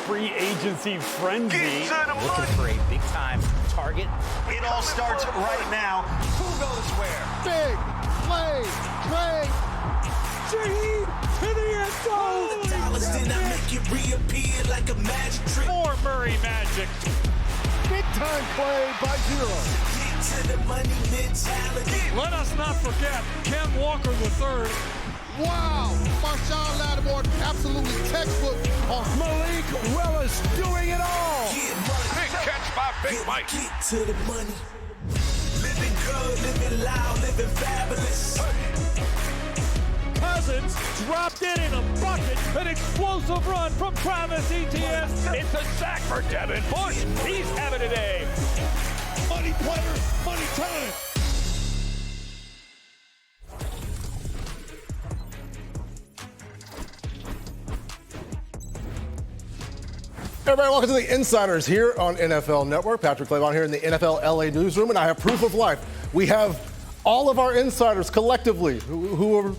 free agency frenzy. Looking for a big-time target. It all starts right now. Who goes where? Big play, Trey. Shaheed to the end zone. Dollars, then I make it reappear like a magic trick. More Murray magic. Big time play by Zero. Get to the money mentality. Let us not forget Ken Walker III. Wow. Marshawn Lattimore, absolutely textbook. Malik Willis doing it all. Get money. Big catch by Big Mike. Get to the money. Living good, living loud, living fabulous. Cousins dropped in a bucket. An explosive run from Travis Etienne. It's a sack for Devin Bush. He's having a day. Money players, money time. Everybody, welcome to the Insiders here on NFL Network. Patrick Clavon here in the NFL LA newsroom, and I have proof of life. We have all of our insiders collectively, who are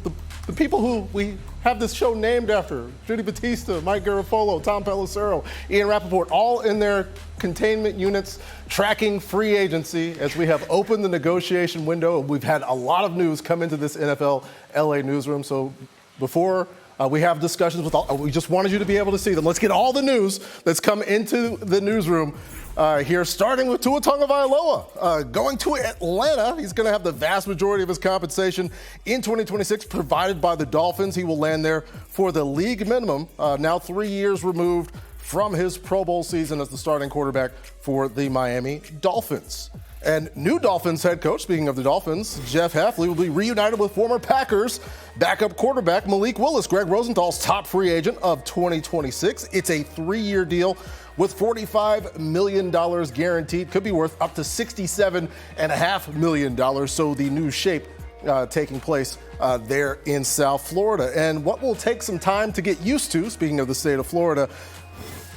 the people who we have this show named after. Judy Battista, Mike Garafolo, Tom Pelissero, Ian Rappaport, all in their containment units tracking free agency as we have opened the negotiation window. We've had a lot of news come into this NFL LA newsroom. So before we have discussions with all, we just wanted you to be able to see them. Let's get all the news that's come into the newsroom here, starting with Tua Tagovailoa. Going to Atlanta, he's going to have the vast majority of his compensation in 2026 provided by the Dolphins. He will land there for the league minimum, now 3 years removed from his Pro Bowl season as the starting quarterback for the Miami Dolphins. And new Dolphins head coach, speaking of the Dolphins, Jeff Hafley, will be reunited with former Packers backup quarterback Malik Willis, Greg Rosenthal's top free agent of 2026. It's a 3-year deal with $45 million guaranteed. Could be worth up to $67.5 million. So the new shape taking place there in South Florida. And what will take some time to get used to, speaking of the state of Florida,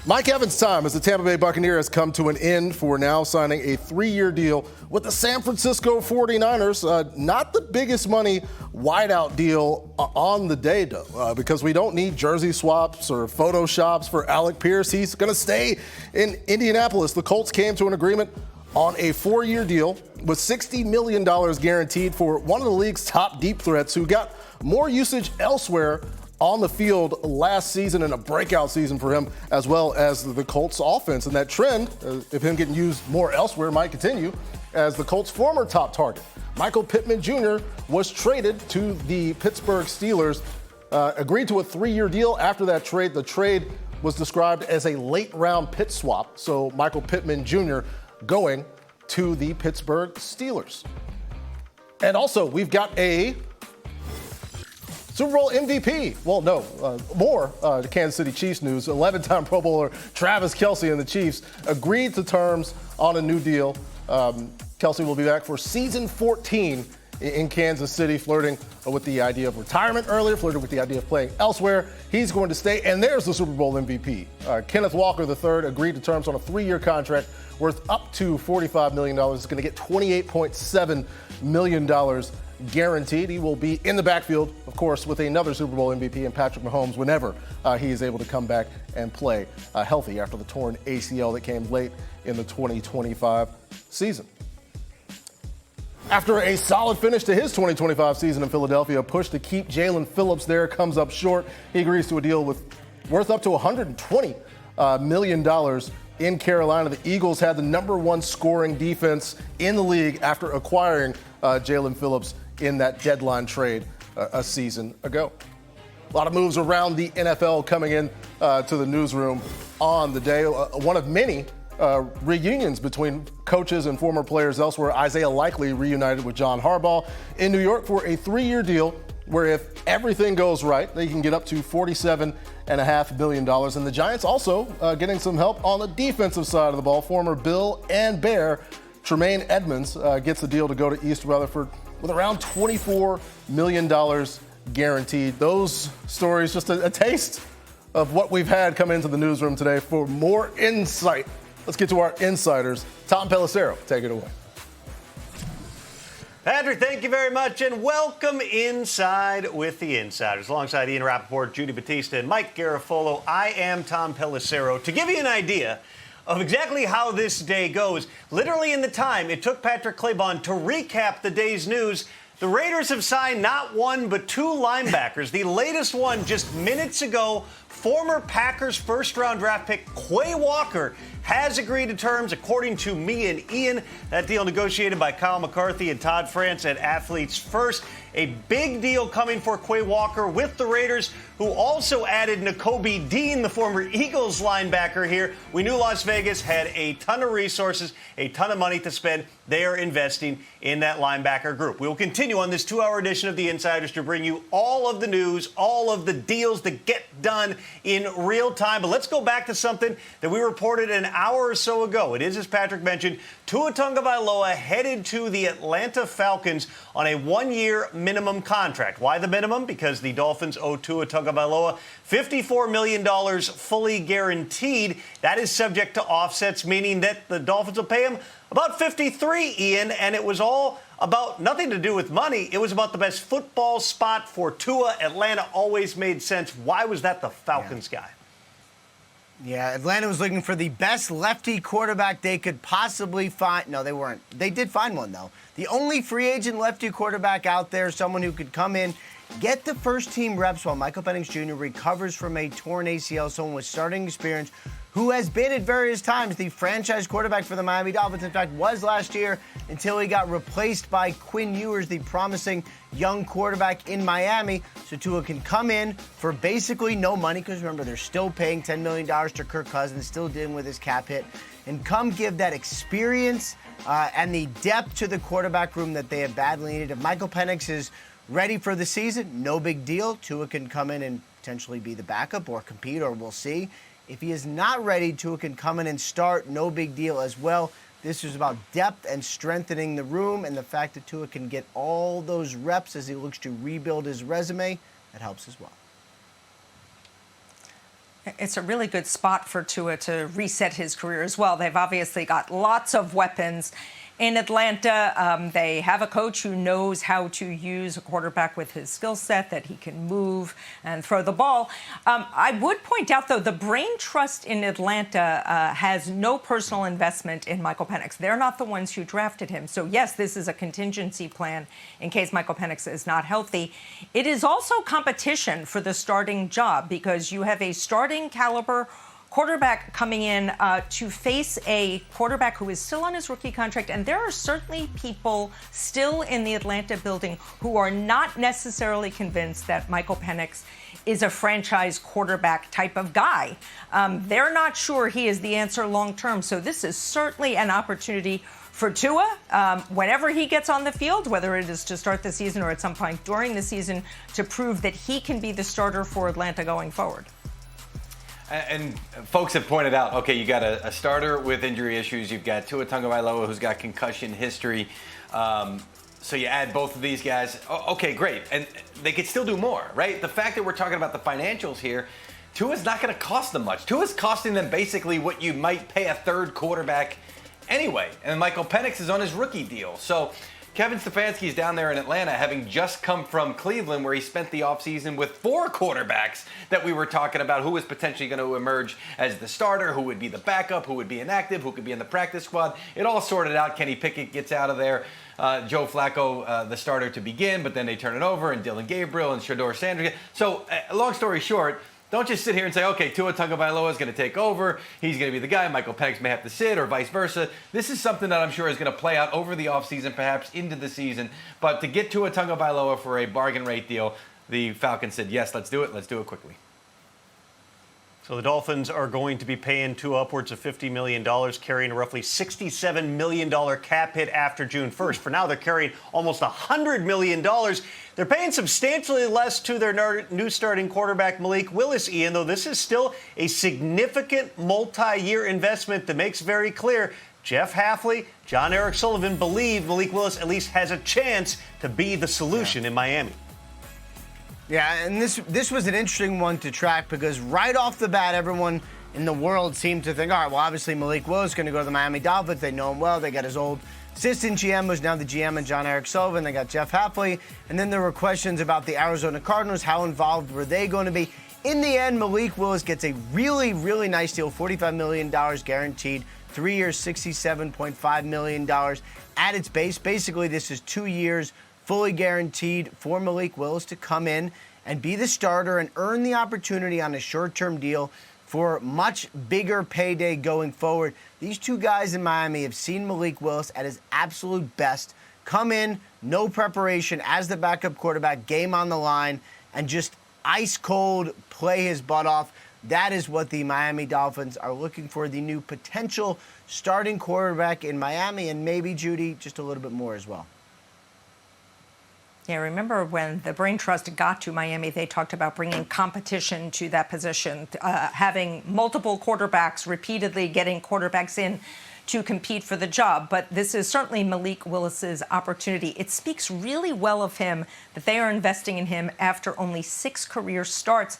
Mike Evans' time as the Tampa Bay Buccaneer has come to an end for now signing a 3-year deal with the San Francisco 49ers. Not the biggest money wideout deal on the day, though, because we don't need jersey swaps or photoshops for Alec Pierce. He's going to stay in Indianapolis. The Colts came to an agreement on a 4-year deal with $60 million guaranteed for one of the league's top deep threats who got more usage elsewhere on the field last season, and a breakout season for him, as well as the Colts offense. And that trend, if him getting used more elsewhere, might continue as the Colts' former top target, Michael Pittman Jr., was traded to the Pittsburgh Steelers, agreed to a 3-year deal after that trade. The trade was described as a late-round pit swap, so Michael Pittman Jr. going to the Pittsburgh Steelers. And also, we've got a Super Bowl MVP. Well, no, more Kansas City Chiefs news. 11-time Pro Bowler Travis Kelce and the Chiefs agreed to terms on a new deal. Kelce will be back for season 14 in Kansas City, flirting with the idea of retirement earlier, flirting with the idea of playing elsewhere. He's going to stay, and there's the Super Bowl MVP. Kenneth Walker III agreed to terms on a 3-year contract worth up to $45 million. He's going to get $28.7 million guaranteed. He will be in the backfield, of course, with another Super Bowl MVP and Patrick Mahomes whenever he is able to come back and play healthy after the torn ACL that came late in the 2025 season. After a solid finish to his 2025 season in Philadelphia, a push to keep Jaelan Phillips there comes up short. He agrees to a deal worth up to $120 million in Carolina. The Eagles had the #1 scoring defense in the league after acquiring Jaelan Phillips in that deadline trade a season ago. A lot of moves around the NFL coming in to the newsroom on the day. One of many reunions between coaches and former players elsewhere. Isaiah Likely reunited with John Harbaugh in New York for a 3-year deal where if everything goes right, they can get up to $47.5 million. And the Giants also getting some help on the defensive side of the ball. Former Bill and Bear Tremaine Edmonds gets the deal to go to East Rutherford with around $24 million guaranteed. Those stories, just a taste of what we've had come into the newsroom today. For more insight, let's get to our insiders. Tom Pelissero, take it away. Patrick, thank you very much, and welcome inside with the Insiders. Alongside Ian Rappaport, Judy Batista, and Mike Garafolo, I am Tom Pelissero. To give you an idea of exactly how this day goes, literally in the time it took Patrick Claybon to recap the day's news, the Raiders have signed not one but two linebackers. The latest one just minutes ago, former Packers first-round draft pick Quay Walker has agreed to terms, according to me and Ian. That deal negotiated by Kyle McCarthy and Todd France at Athletes First. A big deal coming for Quay Walker with the Raiders, who also added Nakobe Dean, the former Eagles linebacker here. We knew Las Vegas had a ton of resources, a ton of money to spend. They are investing in that linebacker group. We will continue on this 2-hour edition of The Insiders to bring you all of the news, all of the deals that get done in real time. But let's go back to something that we reported an hour or so ago. It is, as Patrick mentioned, Tua Tagovailoa headed to the Atlanta Falcons on a one-year minimum contract. Why the minimum? Because the Dolphins owe Tua Tagovailoa $54 million fully guaranteed. That is subject to offsets, meaning that the Dolphins will pay him about 53, Ian, and it was all about nothing to do with money. It was about the best football spot for Tua. Atlanta always made sense. Why was that the Falcons guy? Yeah, Atlanta was looking for the best lefty quarterback they could possibly find. No, they weren't. They did find one, though. The only free agent lefty quarterback out there, someone who could come in, get the first-team reps while Michael Penix Jr. recovers from a torn ACL, someone with starting experience, who has been at various times the franchise quarterback for the Miami Dolphins. In fact, was last year until he got replaced by Quinn Ewers, the promising young quarterback in Miami. So Tua can come in for basically no money, because remember, they're still paying $10 million to Kirk Cousins, still dealing with his cap hit, and come give that experience and the depth to the quarterback room that they have badly needed. If Michael Penix is ready for the season, no big deal. Tua can come in and potentially be the backup or compete, or we'll see. If he is not ready, Tua can come in and start, no big deal as well. This is about depth and strengthening the room, and the fact that Tua can get all those reps as he looks to rebuild his resume, that helps as well. It's a really good spot for Tua to reset his career as well. They've obviously got lots of weapons in Atlanta. They have a coach who knows how to use a quarterback with his skill set, that he can move and throw the ball. I would point out, though, the brain trust in Atlanta has no personal investment in Michael Penix. They're not the ones who drafted him. So, yes, this is a contingency plan in case Michael Penix is not healthy. It is also competition for the starting job, because you have a starting caliber quarterback coming in to face a quarterback who is still on his rookie contract. And there are certainly people still in the Atlanta building who are not necessarily convinced that Michael Penix is a franchise quarterback type of guy. They're not sure he is the answer long term. So this is certainly an opportunity for Tua, whenever he gets on the field, whether it is to start the season or at some point during the season, to prove that he can be the starter for Atlanta going forward. And folks have pointed out, okay, you got a starter with injury issues. You've got Tua Tagovailoa, who's got concussion history. So you add both of these guys. Okay, great. And they could still do more, right? The fact that we're talking about the financials here, Tua's not going to cost them much. Tua's costing them basically what you might pay a third quarterback anyway. And Michael Penix is on his rookie deal. So Kevin Stefanski's down there in Atlanta, having just come from Cleveland, where he spent the offseason with 4 quarterbacks that we were talking about, who was potentially going to emerge as the starter, who would be the backup, who would be inactive, who could be in the practice squad. It all sorted out. Kenny Pickett gets out of there. Joe Flacco, the starter to begin, but then they turn it over, and Dylan Gabriel and Shedeur Sanders. So, long story short, don't just sit here and say, okay, Tua Tagovailoa is going to take over. He's going to be the guy. Michael Penix may have to sit, or vice versa. This is something that I'm sure is going to play out over the offseason, perhaps into the season. But to get Tua Tagovailoa for a bargain rate deal, the Falcons said, yes, let's do it. Let's do it quickly. So the Dolphins are going to be paying Tua upwards of $50 million, carrying a roughly $67 million cap hit after June 1st. For now, they're carrying almost $100 million. They're paying substantially less to their new starting quarterback, Malik Willis, Ian, though this is still a significant multi-year investment that makes very clear Jeff Hafley, John Eric Sullivan believe Malik Willis at least has a chance to be the solution in Miami. Yeah, and this was an interesting one to track, because right off the bat, everyone in the world seemed to think, all right, well, obviously Malik Willis is going to go to the Miami Dolphins. They know him well. They got his old assistant GM, who's now the GM, and John Eric Sullivan. They got Jeff Hafley. And then there were questions about the Arizona Cardinals. How involved were they going to be? In the end, Malik Willis gets a really, really nice deal, $45 million guaranteed, 3 years, $67.5 million at its base. Basically, this is 2 years fully guaranteed for Malik Willis to come in and be the starter and earn the opportunity on a short-term deal for much bigger payday going forward. These two guys in Miami have seen Malik Willis at his absolute best come in, no preparation as the backup quarterback, game on the line, and just ice cold play his butt off. That is what the Miami Dolphins are looking for, the new potential starting quarterback in Miami, and maybe, Judy, just a little bit more as well. Yeah, remember when the Brain Trust got to Miami, they talked about bringing competition to that position, having multiple quarterbacks, repeatedly getting quarterbacks in to compete for the job. But this is certainly Malik Willis's opportunity. It speaks really well of him that they are investing in him after only 6 career starts.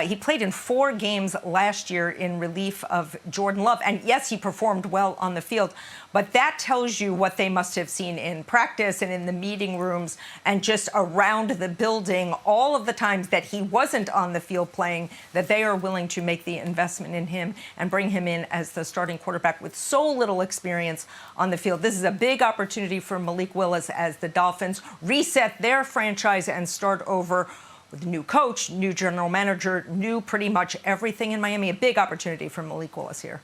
He played in 4 games last year in relief of Jordan Love. And yes, he performed well on the field. But that tells you what they must have seen in practice and in the meeting rooms and just around the building, all of the times that he wasn't on the field playing, that they are willing to make the investment in him and bring him in as the starting quarterback with so little experience on the field. This is a big opportunity for Malik Willis as the Dolphins reset their franchise and start over with a new coach, new general manager, new pretty much everything in Miami. A big opportunity for Malik Willis here.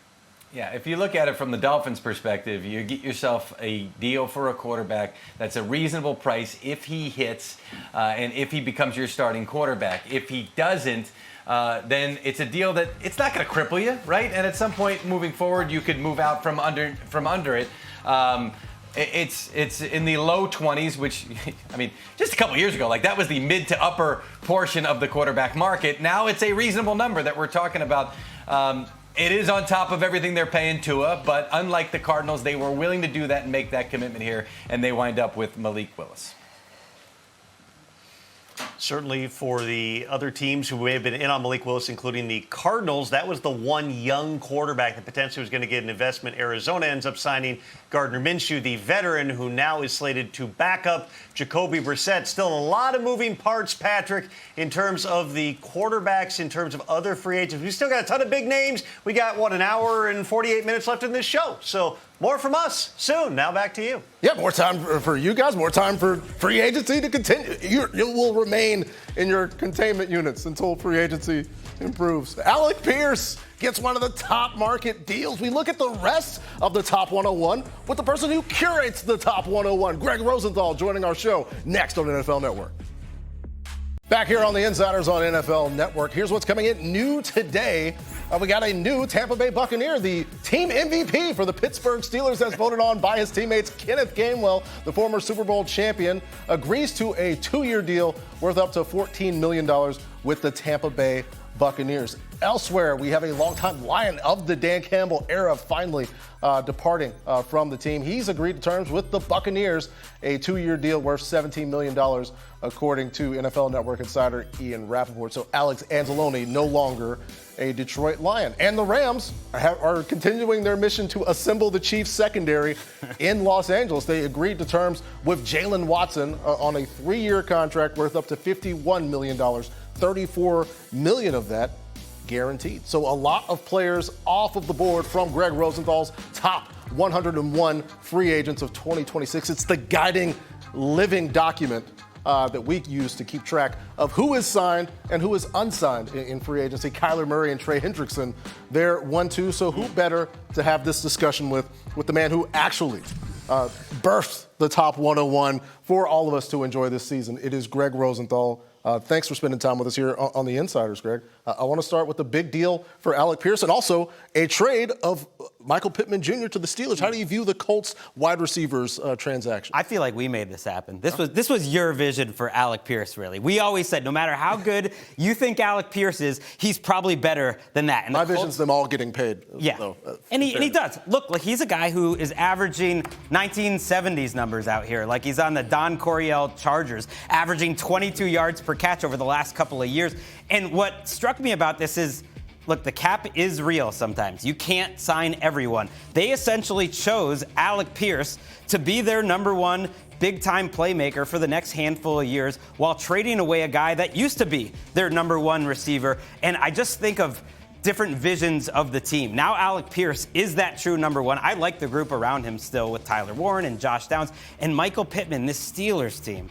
Yeah, if you look at it from the Dolphins' perspective, you get yourself a deal for a quarterback that's a reasonable price if he hits and if he becomes your starting quarterback. If he doesn't, then it's a deal that it's not going to cripple you, right? And at some point moving forward, you could move out from under it. It's in the low 20s, which, I mean, just a couple years ago, like that was the mid to upper portion of the quarterback market. Now it's a reasonable number that we're talking about. It is on top of everything they're paying Tua, but unlike the Cardinals, they were willing to do that and make that commitment here, and they wind up with Malik Willis. Certainly for the other teams who may have been in on Malik Willis, including the Cardinals, that was the one young quarterback that potentially was going to get an investment. Arizona ends up signing Gardner Minshew, the veteran, who now is slated to back up Jacoby Brissett. Still a lot of moving parts, Patrick, in terms of the quarterbacks, in terms of other free agents. We still got a ton of big names. We got, an hour and 48 minutes left in this show. So more from us soon. Now back to you. Yeah, more time for you guys, more time for free agency to continue. You will remain in your containment units until free agency improves. Alec Pierce gets one of the top market deals. We look at the rest of the top 101 with the person who curates the top 101, Greg Rosenthal, joining our show next on NFL Network. Back here on the Insiders on NFL Network, here's what's coming in new today. We got a new Tampa Bay Buccaneer, the team MVP for the Pittsburgh Steelers, as voted on by his teammates. Kenneth Gainwell, the former Super Bowl champion, agrees to a 2-year deal worth up to $14 million with the Tampa Bay Buccaneers. Elsewhere, we have a longtime Lion of the Dan Campbell era finally departing from the team. He's agreed to terms with the Buccaneers, a 2-year deal worth $17 million, according to NFL Network insider Ian Rappaport. So Alex Anzalone no longer a Detroit Lion. And the Rams are continuing their mission to assemble the Chiefs secondary in Los Angeles. They agreed to terms with Jalen Watson on a 3-year contract worth up to $51 million, $34 million of that guaranteed. So a lot of players off of the board from Greg Rosenthal's top 101 free agents of 2026. It's the guiding living document that we use to keep track of who is signed and who is unsigned in free agency. Kyler Murray and Trey Hendrickson, they're 1-2. So who better to have this discussion with the man who actually birthed the top 101 for all of us to enjoy this season? It is Greg Rosenthal. Thanks for spending time with us here on the Insiders, Greg. I want to start with the big deal for Alec Pierce and also a trade of Michael Pittman Jr. to the Steelers. How do you view the Colts wide receivers transaction? I feel like we made this happen. This was your vision for Alec Pierce, really. We always said no matter how good you think Alec Pierce is, he's probably better than that. And my vision's them all getting paid. Yeah, though, and he does. Look, like he's a guy who is averaging 1970s numbers out here. Like he's on the Don Coryell Chargers, averaging 22 yards per catch over the last couple of years. And what struck me about this is look, the cap is real sometimes. You can't sign everyone. They essentially chose Alec Pierce to be their number one big-time playmaker for the next handful of years while trading away a guy that used to be their number one receiver. And I just think of different visions of the team. Now Alec Pierce is that true number one. I like the group around him still with Tyler Warren and Josh Downs and Michael Pittman, this Steelers team,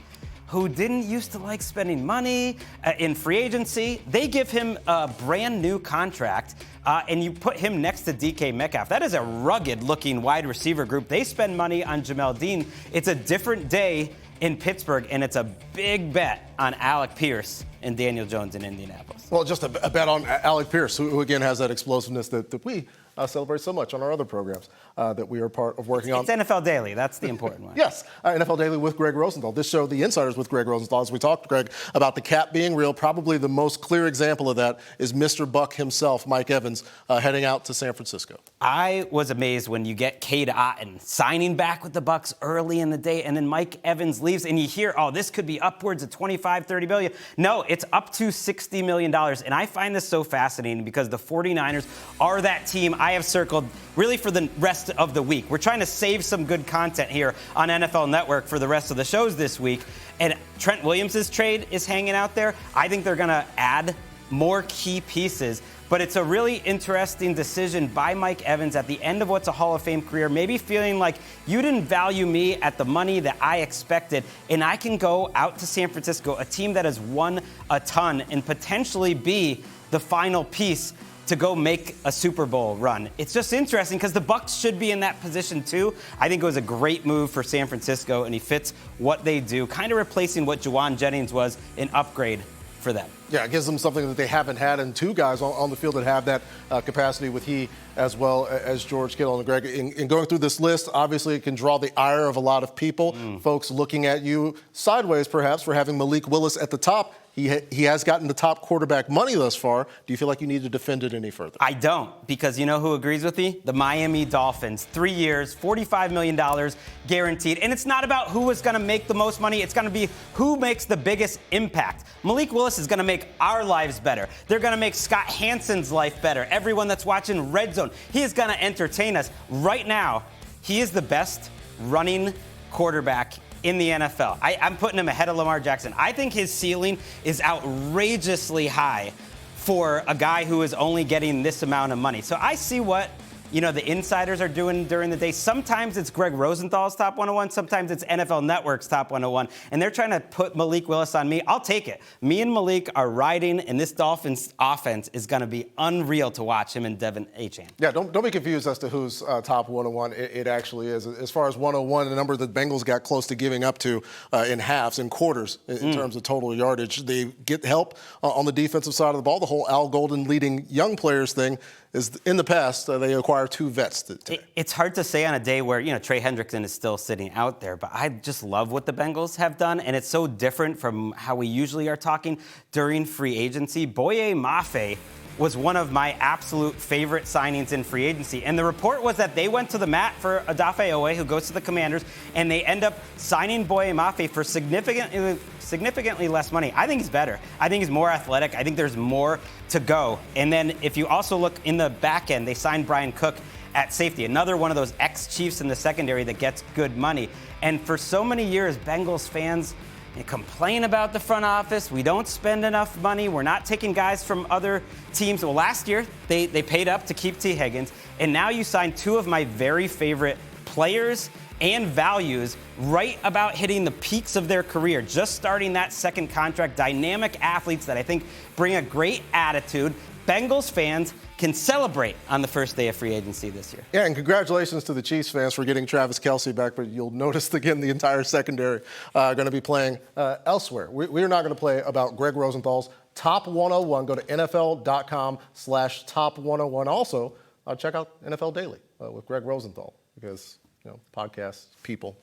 who didn't used to like spending money in free agency. They give him a brand new contract, and you put him next to DK Metcalf. That is a rugged-looking wide receiver group. They spend money on Jamel Dean. It's a different day in Pittsburgh, and it's a big bet on Alec Pierce and Daniel Jones in Indianapolis. Well, just a bet on Alec Pierce, who again has that explosiveness that we celebrate so much on our other programs that we are part of working on. It's NFL Daily. That's the important one. Yes, NFL Daily with Greg Rosenthal. This show, The Insiders with Greg Rosenthal. As we talked, Greg, about the cap being real, probably the most clear example of that is Mr. Buck himself, Mike Evans, heading out to San Francisco. I was amazed when you get Cade Otton signing back with the Bucs early in the day, and then Mike Evans leaves, and you hear, oh, this could be upwards of $25, $30 billion. No, it's up to $60 million, and I find this so fascinating because the 49ers are that team I have circled really for the rest of the week. We're trying to save some good content here on NFL Network for the rest of the shows this week, and Trent Williams' trade is hanging out there. I think they're going to add more key pieces, but it's a really interesting decision by Mike Evans at the end of what's a Hall of Fame career, maybe feeling like you didn't value me at the money that I expected, and I can go out to San Francisco, a team that has won a ton, and potentially be the final piece to go make a Super Bowl run. It's just interesting because the Bucs should be in that position too. I think it was a great move for San Francisco, and he fits what they do, kind of replacing what Juwan Jennings was, an upgrade for them. Yeah, it gives them something that they haven't had, and two guys on the field that have that capacity with he as well as George Kittle. And Greg, in going through this list, obviously it can draw the ire of a lot of people, folks looking at you sideways perhaps for having Malik Willis at the top. He has gotten the top quarterback money thus far. Do you feel like you need to defend it any further? I don't, because you know who agrees with me? The Miami Dolphins. 3 years, $45 million guaranteed. And it's not about who is going to make the most money. It's going to be who makes the biggest impact. Malik Willis is going to make our lives better. They're going to make Scott Hansen's life better. Everyone that's watching RedZone, he is going to entertain us. Right now, he is the best running quarterback in the NFL. I'm putting him ahead of Lamar Jackson. I think his ceiling is outrageously high for a guy who is only getting this amount of money. So I see what, the insiders are doing during the day. Sometimes it's Greg Rosenthal's top 101. Sometimes it's NFL Network's top 101. And they're trying to put Malik Willis on me. I'll take it. Me and Malik are riding, and this Dolphins offense is going to be unreal to watch, him and Devin Achane. Yeah, don't be confused as to who's top 101. It actually is. As far as 101, the number that Bengals got close to giving up to in halves and quarters in terms of total yardage. They get help on the defensive side of the ball. The whole Al Golden leading young players thing is in the past, they acquire two vets today. It's hard to say on a day where, Trey Hendrickson is still sitting out there, but I just love what the Bengals have done, and it's so different from how we usually are talking during free agency. Boye Mafe was one of my absolute favorite signings in free agency. And the report was that they went to the mat for Odafe Owe, who goes to the Commanders, and they end up signing Boye Mafe for significantly less money. I think he's better. I think he's more athletic. I think there's more to go. And then if you also look in the back end, they signed Brian Cook at safety, another one of those ex-Chiefs in the secondary that gets good money. And for so many years, Bengals fans complain about the front office. We don't spend enough money. We're not taking guys from other teams. Well, last year, they paid up to keep T. Higgins. And now you signed two of my very favorite players and values right about hitting the peaks of their career, just starting that second contract, dynamic athletes that I think bring a great attitude. Bengals fans can celebrate on the first day of free agency this year. Yeah, and congratulations to the Chiefs fans for getting Travis Kelce back, but you'll notice again the entire secondary going to be playing elsewhere. We are not going to play about Greg Rosenthal's Top 101. Go to NFL.com/Top101. Also, check out NFL Daily with Greg Rosenthal because, podcasts, people.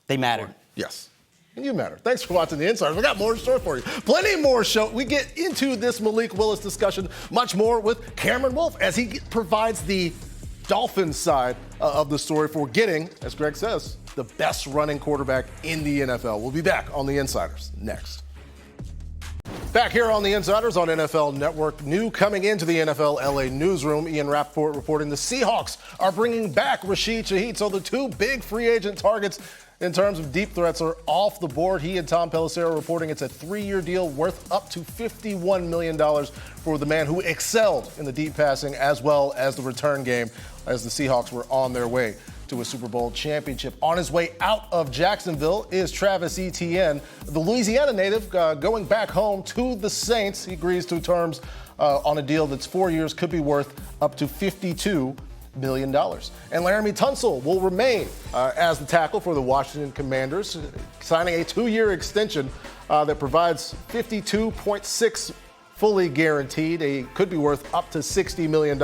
They matter. Yes. And you matter. Thanks for watching The Insiders. We got more in store for you. Plenty more show. We get into this Malik Willis discussion much more with Cameron Wolfe as he provides the Dolphins side of the story for getting, as Greg says, the best running quarterback in the NFL. We'll be back on The Insiders next. Back here on the Insiders on NFL Network, new coming into the NFL LA newsroom, Ian Rappaport reporting the Seahawks are bringing back Rasheed Shaheed. So the two big free agent targets in terms of deep threats are off the board. He and Tom Pelissero reporting it's a 3-year deal worth up to $51 million for the man who excelled in the deep passing as well as the return game as the Seahawks were on their way to a Super Bowl championship. On his way out of Jacksonville is Travis Etienne, the Louisiana native, going back home to the Saints. He agrees to terms on a deal that's 4 years, could be worth up to $52 million. And Laramie Tunsil will remain as the tackle for the Washington Commanders, signing a 2-year extension that provides $52.6 fully guaranteed. It could be worth up to $60 million.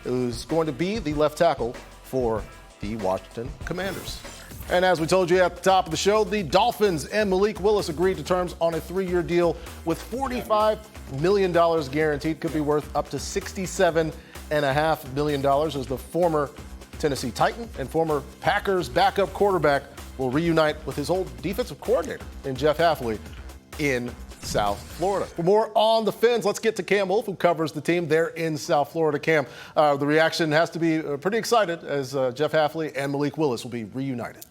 Who's going to be the left tackle for the Washington Commanders. And as we told you at the top of the show, the Dolphins and Malik Willis agreed to terms on a 3-year deal with $45 million guaranteed. Could be worth up to $67.5 million as the former Tennessee Titan and former Packers backup quarterback will reunite with his old defensive coordinator in Jeff Hafley in South Florida. For more on the Fins, let's get to Cam Wolf, who covers the team there in South Florida. Cam, the reaction has to be pretty excited as Jeff Hafley and Malik Willis will be reunited.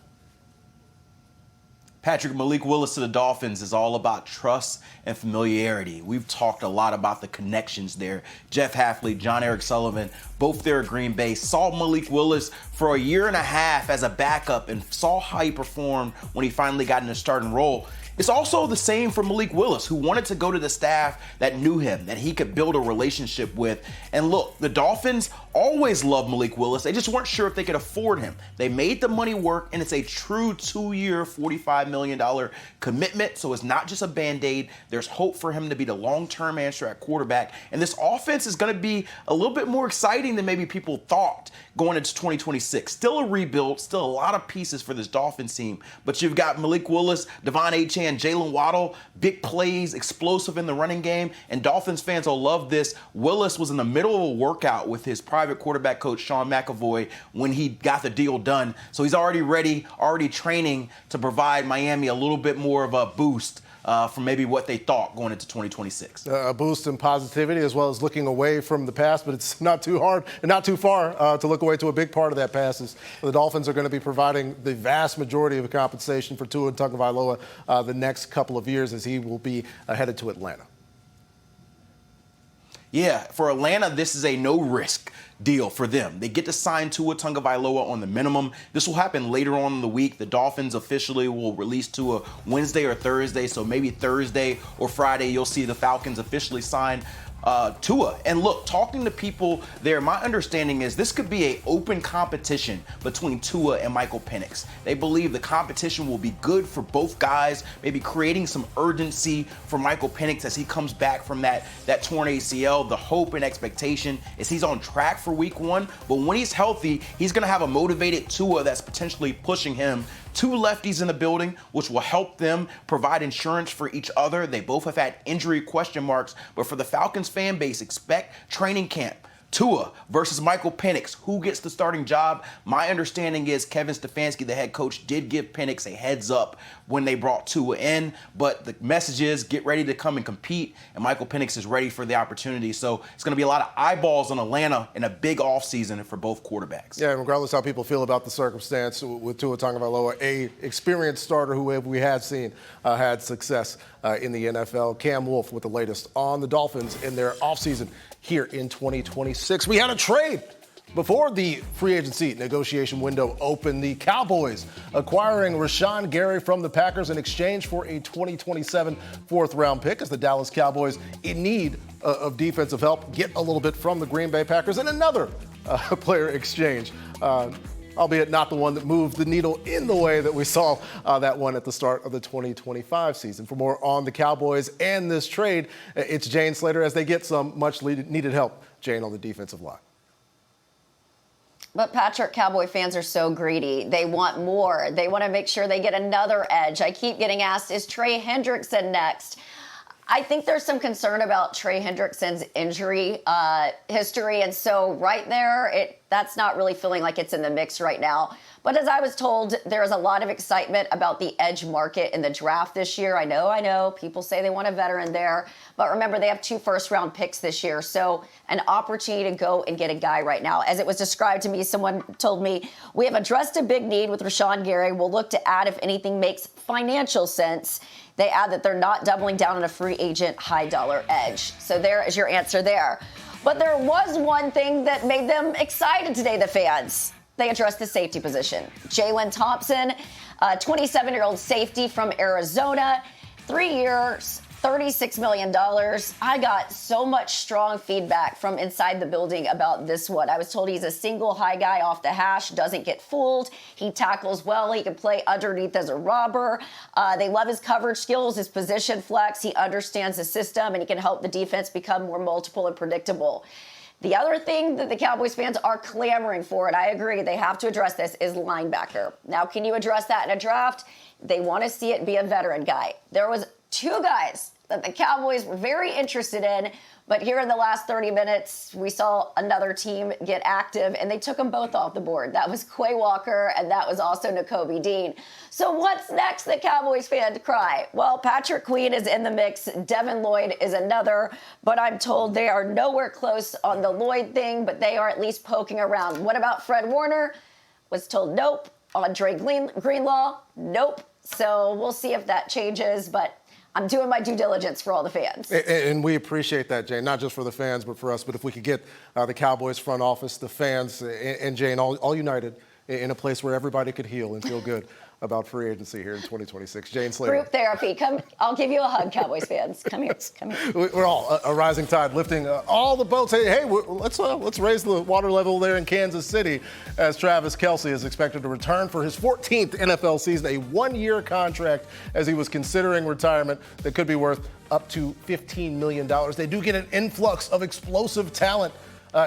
Patrick, Malik Willis to the Dolphins is all about trust and familiarity. We've talked a lot about the connections there. Jeff Hafley, John Eric Sullivan, both there at Green Bay, saw Malik Willis for a year and a half as a backup and saw how he performed when he finally got in a starting role. It's also the same for Malik Willis, who wanted to go to the staff that knew him, that he could build a relationship with. And look, the Dolphins always loved Malik Willis. They just weren't sure if they could afford him. They made the money work, and it's a true 2-year, $45 million commitment. So it's not just a Band-Aid. There's hope for him to be the long-term answer at quarterback. And this offense is going to be a little bit more exciting than maybe people thought going into 2026. Still a rebuild, still a lot of pieces for this Dolphins team. But you've got Malik Willis, Devon Achane, Jalen Waddle, big plays, explosive in the running game, and Dolphins fans will love this. Willis was in the middle of a workout with his private quarterback coach, Sean McAvoy, when he got the deal done. So he's already ready, already training to provide Miami a little bit more of a boost from maybe what they thought going into 2026. A boost in positivity as well as looking away from the past, but it's not too hard and not too far to look away to a big part of that pass is the Dolphins are going to be providing the vast majority of the compensation for Tua Tagovailoa the next couple of years as he will be headed to Atlanta. Yeah, for Atlanta, this is a no-risk deal for them. They get to sign Tua Tagovailoa on the minimum. This will happen later on in the week. The Dolphins officially will release Tua Wednesday or Thursday, so maybe Thursday or Friday you'll see the Falcons officially sign Tua. And look, talking to people there, my understanding is this could be an open competition between Tua and Michael Penix. They believe the competition will be good for both guys, maybe creating some urgency for Michael Penix as he comes back from that torn ACL. The hope and expectation is he's on track for week 1, but when he's healthy, he's going to have a motivated Tua that's potentially pushing him. 2 lefties in the building, which will help them provide insurance for each other. They both have had injury question marks, but for the Falcons fan base, expect training camp. Tua versus Michael Penix. Who gets the starting job? My understanding is Kevin Stefanski, the head coach, did give Penix a heads up when they brought Tua in, but the message is get ready to come and compete, and Michael Penix is ready for the opportunity. So it's going to be a lot of eyeballs on Atlanta in a big offseason for both quarterbacks. Yeah, regardless how people feel about the circumstance with Tua Tagovailoa, a experienced starter who we have seen had success in the NFL. Cam Wolf with the latest on the Dolphins in their offseason here in 2026. We had a trade before the free agency negotiation window opened. The Cowboys acquiring Rashan Gary from the Packers in exchange for a 2027 4th-round pick as the Dallas Cowboys, in need of defensive help, get a little bit from the Green Bay Packers in another player exchange. Albeit not the one that moved the needle in the way that we saw that one at the start of the 2025 season. For more on the Cowboys and this trade, it's Jane Slater as they get some much needed help, Jane, on the defensive line. But Patrick, Cowboy fans are so greedy. They want more. They want to make sure they get another edge. I keep getting asked, is Trey Hendrickson next? I think there's some concern about Trey Hendrickson's injury history, and so right there, That's not really feeling like it's in the mix right now. But as I was told, there's a lot of excitement about the edge market in the draft this year. I know. People say they want a veteran there. But remember, they have 2 first-round picks this year. So an opportunity to go and get a guy right now. As it was described to me, someone told me, we have addressed a big need with Rashan Gary. We'll look to add if anything makes financial sense. They add that they're not doubling down on a free agent high-dollar edge. So there is your answer there. But there was one thing that made them excited today, the fans. They addressed the safety position. Jaelan Thompson, a 27-year-old safety from Arizona, 3 years, $36 million. I got so much strong feedback from inside the building about this one. I was told he's a single high guy off the hash, doesn't get fooled. He tackles well. He can play underneath as a robber. They love his coverage skills, his position flex. He understands the system, and he can help the defense become more multiple and predictable. The other thing that the Cowboys fans are clamoring for, and I agree, they have to address this, is linebacker. Now, can you address that in a draft? They want to see it be a veteran guy. There was 2 guys that the Cowboys were very interested in, but here in the last 30 minutes, we saw another team get active, and they took them both off the board. That was Kenneth Walker, and that was also Nakobe Dean. So what's next, the Cowboys fan to cry? Well, Patrick Queen is in the mix. Devin Lloyd is another, but I'm told they are nowhere close on the Lloyd thing, but they are at least poking around. What about Fred Warner? Was told nope. Andre Greenlaw? Nope. So we'll see if that changes, but I'm doing my due diligence for all the fans. And we appreciate that, Jane, not just for the fans, but for us. But if we could get the Cowboys front office, the fans, and Jane all united in a place where everybody could heal and feel good about free agency here in 2026. Jane Slater. Group therapy. Come, I'll give you a hug, Cowboys fans. Come here. We're all a rising tide lifting all the boats. Hey, let's raise the water level there in Kansas City as Travis Kelce is expected to return for his 14th NFL season, a 1-year contract as he was considering retirement that could be worth up to $15 million. They do get an influx of explosive talent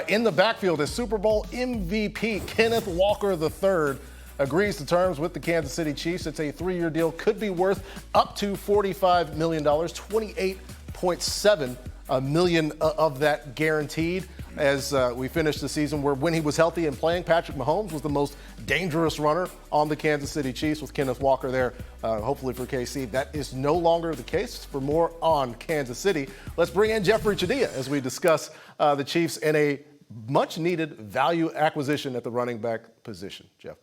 in the backfield as Super Bowl MVP Kenneth Walker III agrees to terms with the Kansas City Chiefs. It's a 3-year deal, could be worth up to $45 million, $28.7 million of that guaranteed as we finish the season where when he was healthy and playing, Patrick Mahomes was the most dangerous runner on the Kansas City Chiefs with Kenneth Walker there, hopefully for KC. That is no longer the case. For more on Kansas City, let's bring in Jeffrey Chadilla as we discuss the Chiefs in a much-needed value acquisition at the running back position. Jeff.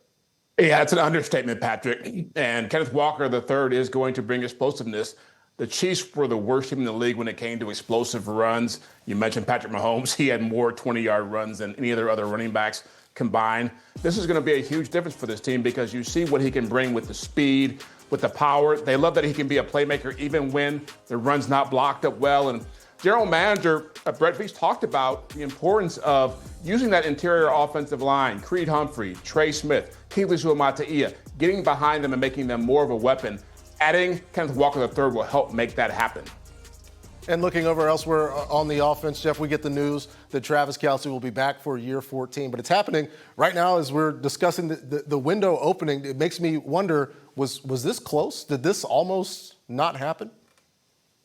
Yeah, it's an understatement, Patrick. And Kenneth Walker III is going to bring explosiveness. The Chiefs were the worst team in the league when it came to explosive runs. You mentioned Patrick Mahomes. He had more 20-yard runs than any of their other running backs combined. This is going to be a huge difference for this team because you see what he can bring with the speed, with the power. They love that he can be a playmaker even when the run's not blocked up well. And general manager Brett Veach talked about the importance of using that interior offensive line, Creed Humphrey, Trey Smith, Kelechi Mata'ia, getting behind them and making them more of a weapon. Adding Kenneth Walker III will help make that happen. And looking over elsewhere on the offense, Jeff, we get the news that Travis Kelce will be back for year 14. But it's happening right now as we're discussing the window opening. It makes me wonder, was this close? Did this almost not happen?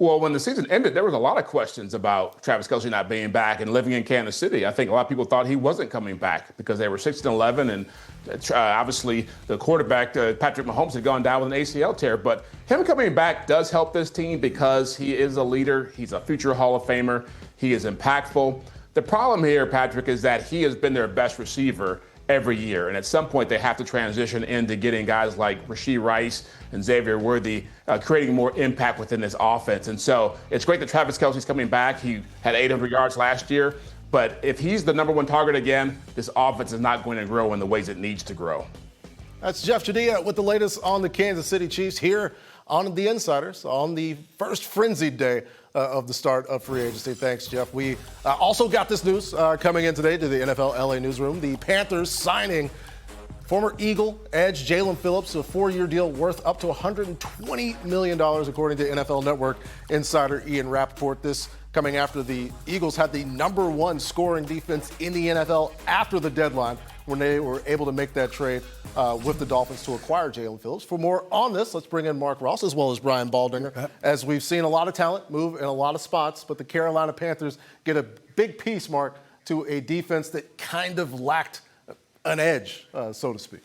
Well, when the season ended, there was a lot of questions about Travis Kelce not being back and living in Kansas City. I think a lot of people thought he wasn't coming back because they were 6-11, and obviously the quarterback, Patrick Mahomes, had gone down with an ACL tear. But him coming back does help this team because he is a leader. He's a future Hall of Famer. He is impactful. The problem here, Patrick, is that he has been their best receiver every year. And at some point, they have to transition into getting guys like Rashee Rice and Xavier Worthy creating more impact within this offense. And so it's great that Travis Kelce's coming back. He had 800 yards last year. But if he's the number one target again, this offense is not going to grow in the ways it needs to grow. That's Jeff Chadilla with the latest on the Kansas City Chiefs here on The Insiders on the first frenzied day of the start of free agency. Thanks, Jeff. We also got this news coming in today to the NFL LA newsroom. The Panthers signing former Eagle edge Jaelan Phillips to a 4-year deal worth up to $120 million, according to NFL Network insider Ian Rappaport. This coming after the Eagles had the number 1 scoring defense in the NFL after the deadline when they were able to make that trade with the Dolphins to acquire Jaelan Phillips. For more on this, let's bring in Mark Ross as well as Brian Baldinger, as we've seen a lot of talent move in a lot of spots, but the Carolina Panthers get a big piece, Mark, to a defense that kind of lacked an edge, so to speak.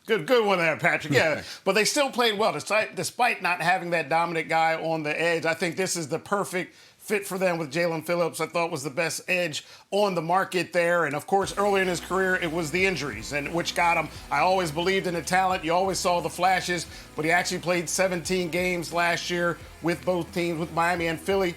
Good one there, Patrick. Yeah, but they still played well despite not having that dominant guy on the edge. I think this is the perfect fit for them with Jaelan Phillips. I thought was the best edge on the market there. And of course, early in his career, it was the injuries, and which got him. I always believed in the talent. You always saw the flashes, but he actually played 17 games last year with both teams, with Miami and Philly.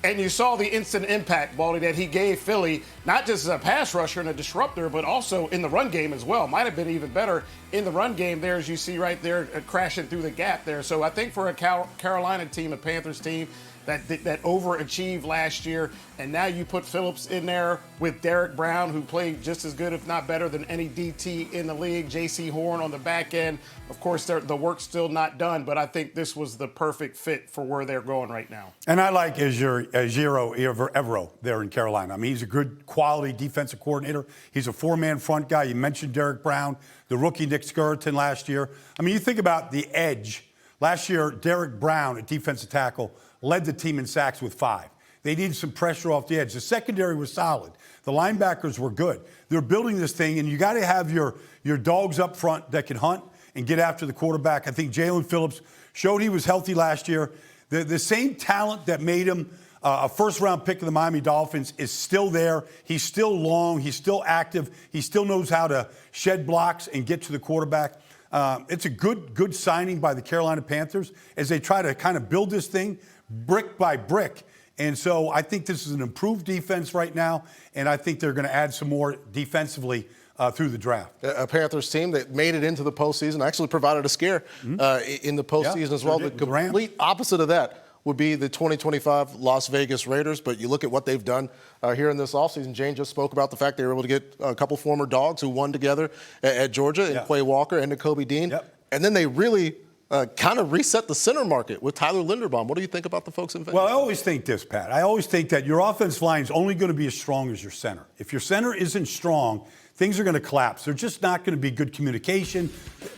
And you saw the instant impact, Baldy, that he gave Philly, not just as a pass rusher and a disruptor, but also in the run game as well. Might have been even better in the run game there, as you see right there, crashing through the gap there. So I think for a Carolina team, a Panthers team, that overachieved last year, and now you put Phillips in there with Derek Brown, who played just as good, if not better, than any DT in the league. J.C. Horn on the back end. Of course, the work's still not done, but I think this was the perfect fit for where they're going right now. And I like Ejiro Evero there in Carolina. I mean, he's a good quality defensive coordinator. He's a four-man front guy. You mentioned Derek Brown, the rookie Nick Skeleton last year. I mean, you think about the edge. Last year, Derek Brown at defensive tackle led the team in sacks with 5. They needed some pressure off the edge. The secondary was solid. The linebackers were good. They're building this thing, and you got to have your dogs up front that can hunt and get after the quarterback. I think Jaelan Phillips showed he was healthy last year. The same talent that made him a first-round pick of the Miami Dolphins is still there. He's still long. He's still active. He still knows how to shed blocks and get to the quarterback. It's a good signing by the Carolina Panthers as they try to kind of build this thing brick by brick. And so I think this is an improved defense right now, and I think they're going to add some more defensively through the draft. A Panthers team that made it into the postseason, actually provided a scare in the postseason as well. The complete opposite of that would be the 2025 Las Vegas Raiders, but you look at what they've done here in this offseason. Jane just spoke about the fact they were able to get a couple former dogs who won together at Georgia, in Quay Walker and Nakobe Dean. And then they really kind of reset the center market with Tyler Linderbaum. What do you think about the folks in Vegas? Well, I always think this, Pat. I always think that your offensive line is only going to be as strong as your center. If your center isn't strong, things are going to collapse. There's just not going to be good communication,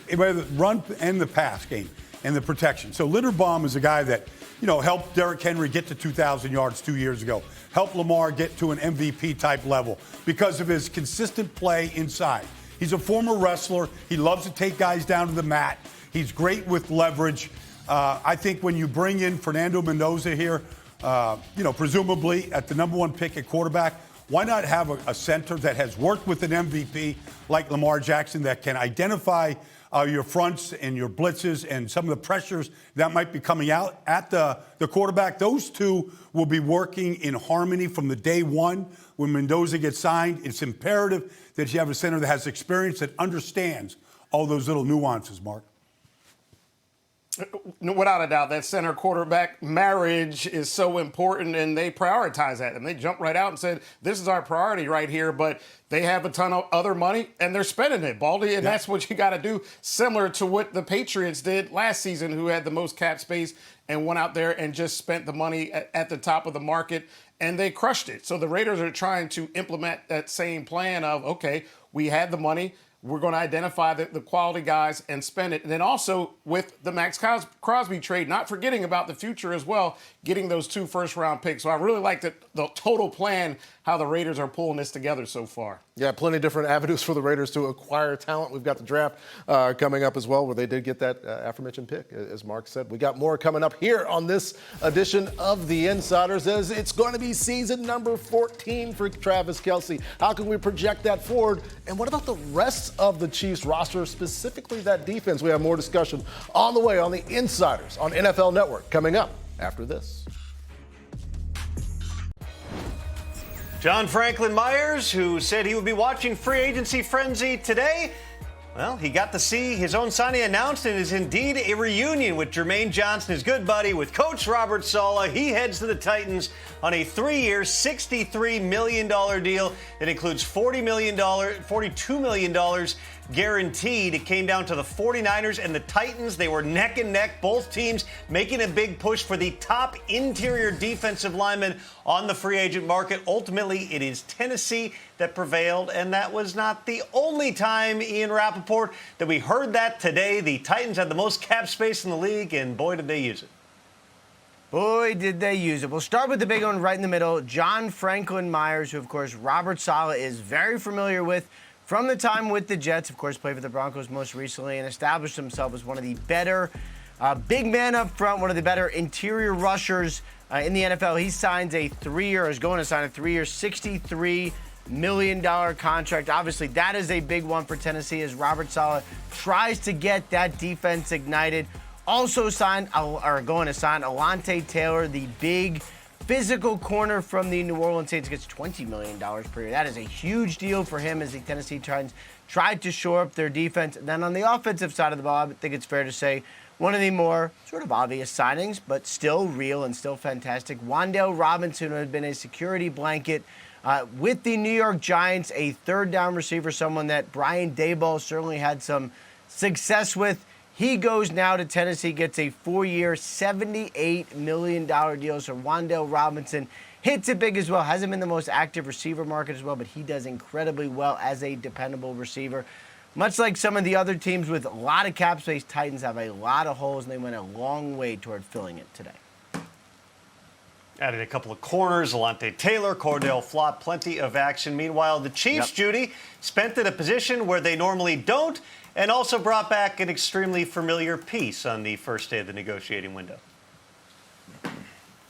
the run and the pass game and the protection. So Linderbaum is a guy that, helped Derrick Henry get to 2,000 yards 2 years ago, helped Lamar get to an MVP-type level because of his consistent play inside. He's a former wrestler. He loves to take guys down to the mat. He's great with leverage. I think when you bring in Fernando Mendoza here, presumably at the number 1 pick at quarterback, why not have a center that has worked with an MVP like Lamar Jackson that can identify your fronts and your blitzes and some of the pressures that might be coming out at the quarterback? Those two will be working in harmony from the day one. When Mendoza gets signed, it's imperative that you have a center that has experience, that understands all those little nuances, Mark. Without a doubt, that center quarterback marriage is so important, and they prioritize that. And they jumped right out and said, this is our priority right here. But they have a ton of other money, and they're spending it, Baldy. And that's what you got to do, similar to what the Patriots did last season, who had the most cap space and went out there and just spent the money at the top of the market, and they crushed it. So the Raiders are trying to implement that same plan of, okay, we had the money. We're going to identify the quality guys and spend it. And then also with the Max Crosby trade, not forgetting about the future as well, getting those 2 first-round picks. So I really like the total plan, how the Raiders are pulling this together so far. Yeah, plenty of different avenues for the Raiders to acquire talent. We've got the draft coming up as well, where they did get that aforementioned pick, as Mark said. We got more coming up here on this edition of The Insiders, as it's going to be season number 14 for Travis Kelce. How can we project that forward? And what about the rest of the Chiefs roster, specifically that defense? We have more discussion on the way on The Insiders on NFL Network, coming up after this. John Franklin Myers, who said he would be watching free agency frenzy today, well, he got to see his own signing announced, and is indeed a reunion with Jermaine Johnson, his good buddy, with Coach Robert Saleh. He heads to the Titans on a 3-year, $63 million deal that includes $42 million guaranteed. It came down to the 49ers and the Titans. They were neck and neck, both teams making a big push for the top interior defensive lineman on the free agent market. Ultimately, it is Tennessee that prevailed, and that was not the only time, Ian Rappaport, that we heard that today. The Titans had the most cap space in the league, and boy, did they use it. Boy, did they use it. We'll start with the big one right in the middle. John Franklin Myers, who, of course, Robert Saleh is very familiar with from the time with the Jets. Of course, played for the Broncos most recently and established himself as one of the better big man up front, one of the better interior rushers in the NFL. He signs a 3-year, or is going to sign a 3-year, $63 million contract. Obviously, that is a big one for Tennessee as Robert Saleh tries to get that defense ignited. Also going to sign Alontae Taylor, the big physical corner from the New Orleans Saints, gets $20 million per year. That is a huge deal for him as the Tennessee Titans tried to shore up their defense. And then on the offensive side of the ball, I think it's fair to say one of the more sort of obvious signings, but still real and still fantastic. Wan'Dale Robinson, who had been a security blanket with the New York Giants, a third down receiver, someone that Brian Daboll certainly had some success with. He goes now to Tennessee, gets a 4-year, $78 million deal. So Wan'Dale Robinson hits it big as well. Hasn't been the most active receiver market as well, but he does incredibly well as a dependable receiver. Much like some of the other teams with a lot of cap space, Titans have a lot of holes, and they went a long way toward filling it today. Added a couple of corners, Alontae Taylor, Cordell Flott, plenty of action. Meanwhile, the Chiefs, Judy, spent at a position where they normally don't, and also brought back an extremely familiar piece on the first day of the negotiating window.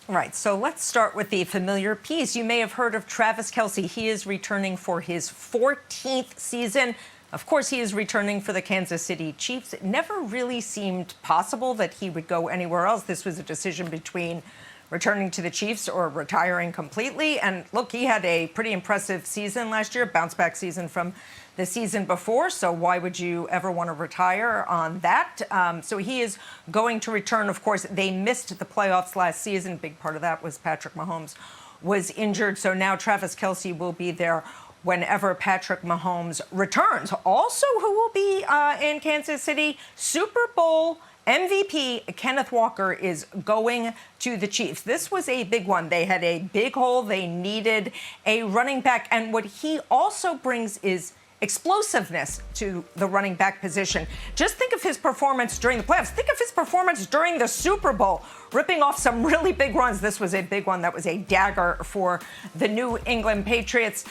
Right, so let's start with the familiar piece. You may have heard of Travis Kelce. He is returning for his 14th season. Of course, he is returning for the Kansas City Chiefs. It never really seemed possible that he would go anywhere else. This was a decision between returning to the Chiefs or retiring completely. And look, he had a pretty impressive season last year, bounce-back season from the season before. So why would you ever want to retire on that? So he is going to return. Of course, they missed the playoffs last season. Big part of that was Patrick Mahomes was injured. So now Travis Kelce will be there whenever Patrick Mahomes returns. Also, who will be in Kansas City? Super Bowl MVP Kenneth Walker is going to the Chiefs. This was a big one. They had a big hole. They needed a running back. And what he also brings is explosiveness to the running back position. Just think of his performance during the playoffs. Think of his performance during the Super Bowl, ripping off some really big runs. This was a big one. That was a dagger for the New England Patriots.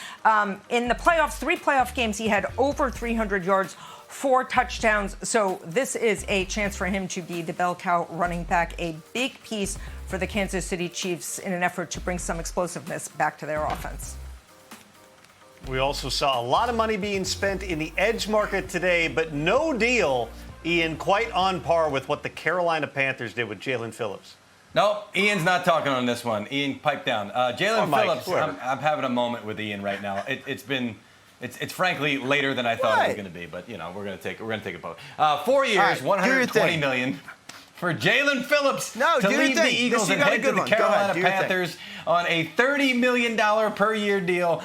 In the playoffs, 3 playoff games, he had over 300 yards, 4 touchdowns. So this is a chance for him to be the bell cow running back, a big piece for the Kansas City Chiefs in an effort to bring some explosiveness back to their offense. We also saw a lot of money being spent in the edge market today, but no deal, Ian, quite on par with what the Carolina Panthers did with Jaelan Phillips. No, Ian's not talking on this one. Ian, pipe down. Jaelan Phillips, I'm having a moment with Ian right now. It's frankly later than I thought it was going to be, but you know we're going to take a vote. 4 years, $120 million for Jaelan Phillips to leave the Eagles and head to the Carolina Panthers on a $30 million per year deal.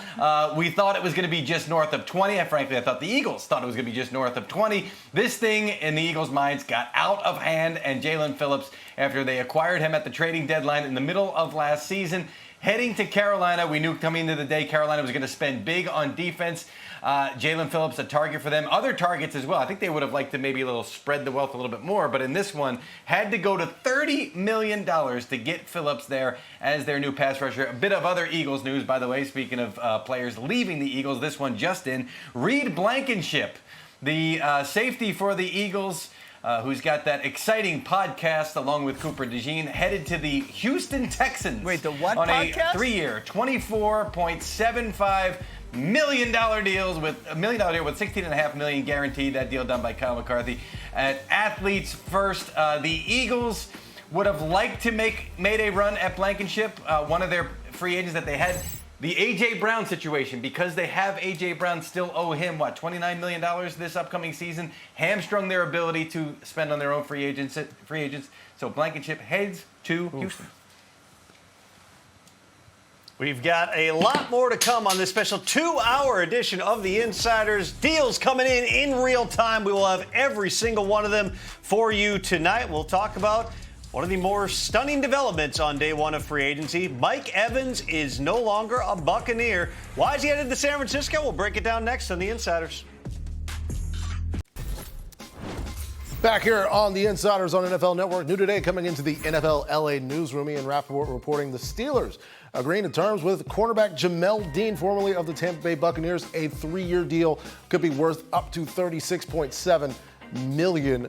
We thought it was going to be just north of 20. Frankly, I thought the Eagles thought it was going to be just north of 20. This thing in the Eagles' minds got out of hand, and Jaelan Phillips, after they acquired him at the trading deadline in the middle of last season, heading to Carolina. We knew coming into the day Carolina was going to spend big on defense. Jaelan Phillips, a target for them. Other targets as well. I think they would have liked to maybe spread the wealth a little bit more, but in this one, had to go to $30 million to get Phillips there as their new pass rusher. A bit of other Eagles news, by the way, speaking of players leaving the Eagles. This one just in. Reed Blankenship, the safety for the Eagles, who's got that exciting podcast along with Cooper DeJean, headed to the Houston Texans. Wait, the what on podcast? A 3-year, $24.75 million deal with $16.5 million guaranteed. That deal done by Kyle McCarthy at Athletes First. The Eagles would have liked to made a run at Blankenship, one of their free agents that they had. The A.J. Brown situation, because they have A.J. Brown, still owe him, $29 million this upcoming season, hamstrung their ability to spend on their own free agents. So Blankenship heads to Houston. We've got a lot more to come on this special 2-hour edition of The Insiders. Deals coming in real time. We will have every single one of them for you tonight. We'll talk about one of the more stunning developments on day one of free agency. Mike Evans is no longer a Buccaneer. Why is he headed to San Francisco? We'll break it down next on The Insiders. Back here on the Insiders on NFL Network. New today, coming into the NFL LA newsroom, Ian Rappaport reporting the Steelers agreeing to terms with cornerback Jamel Dean, formerly of the Tampa Bay Buccaneers. A 3-year deal could be worth up to $36.7 million,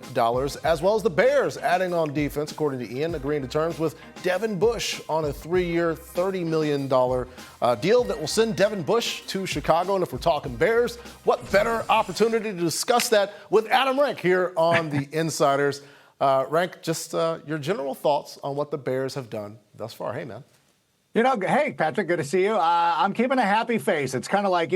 as well as the Bears adding on defense, according to Ian, agreeing to terms with Devin Bush on a 3-year, $30 million deal that will send Devin Bush to Chicago. And if we're talking Bears, what better opportunity to discuss that with Adam Rank here on the Insiders. Rank, just your general thoughts on what the Bears have done thus far. Hey, man. Hey, Patrick, good to see you. I'm keeping a happy face. It's kind of like,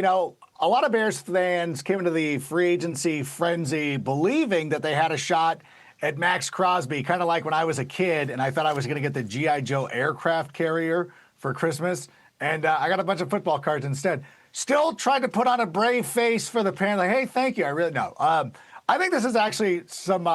a lot of Bears fans came into the free agency frenzy believing that they had a shot at Max Crosby, kind of like when I was a kid and I thought I was going to get the G.I. Joe aircraft carrier for Christmas, and I got a bunch of football cards instead. Still tried to put on a brave face for the parent, like, hey, thank you. I really know. I think this is actually some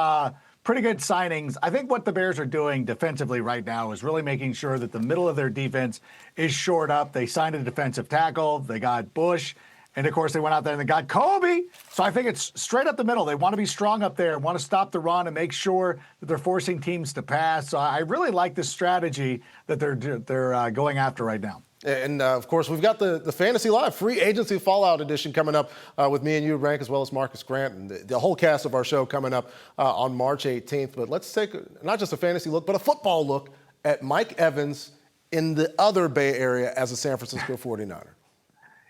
pretty good signings. I think what the Bears are doing defensively right now is really making sure that the middle of their defense is shored up. They signed a defensive tackle. They got Bush. And, of course, they went out there and they got Kobe. So I think it's straight up the middle. They want to be strong up there, want to stop the run and make sure that they're forcing teams to pass. So I really like this strategy that they're going after right now. And, of course, we've got the Fantasy Live free agency fallout edition coming up with me and you, Rank, as well as Marcus Grant, and the whole cast of our show coming up on March 18th. But let's take not just a fantasy look, but a football look at Mike Evans in the other Bay Area as a San Francisco 49er.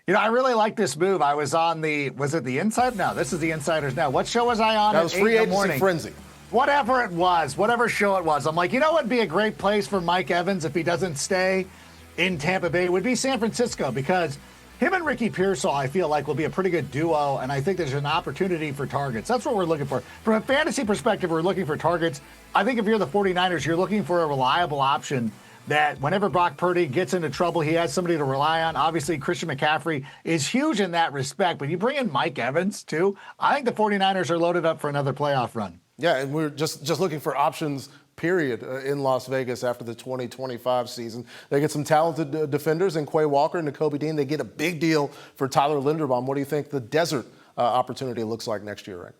I really like this move. I was on was it the Inside? No, this is the Insiders Now. What show was I on? That was Free Agency Frenzy. Whatever it was, whatever show it was. I'm like, what would be a great place for Mike Evans if he doesn't stay in Tampa Bay? It would be San Francisco, because him and Ricky Pearsall, I feel like, will be a pretty good duo, and I think there's an opportunity for targets. That's what we're looking for. From a fantasy perspective, we're looking for targets. I think if you're the 49ers, you're looking for a reliable option that whenever Brock Purdy gets into trouble, he has somebody to rely on. Obviously, Christian McCaffrey is huge in that respect, but you bring in Mike Evans, too. I think the 49ers are loaded up for another playoff run. Yeah, and we're just looking for options, period, in Las Vegas after the 2025 season. They get some talented defenders in Quay Walker and Nakobe Dean. They get a big deal for Tyler Linderbaum. What do you think the desert opportunity looks like next year, Rick?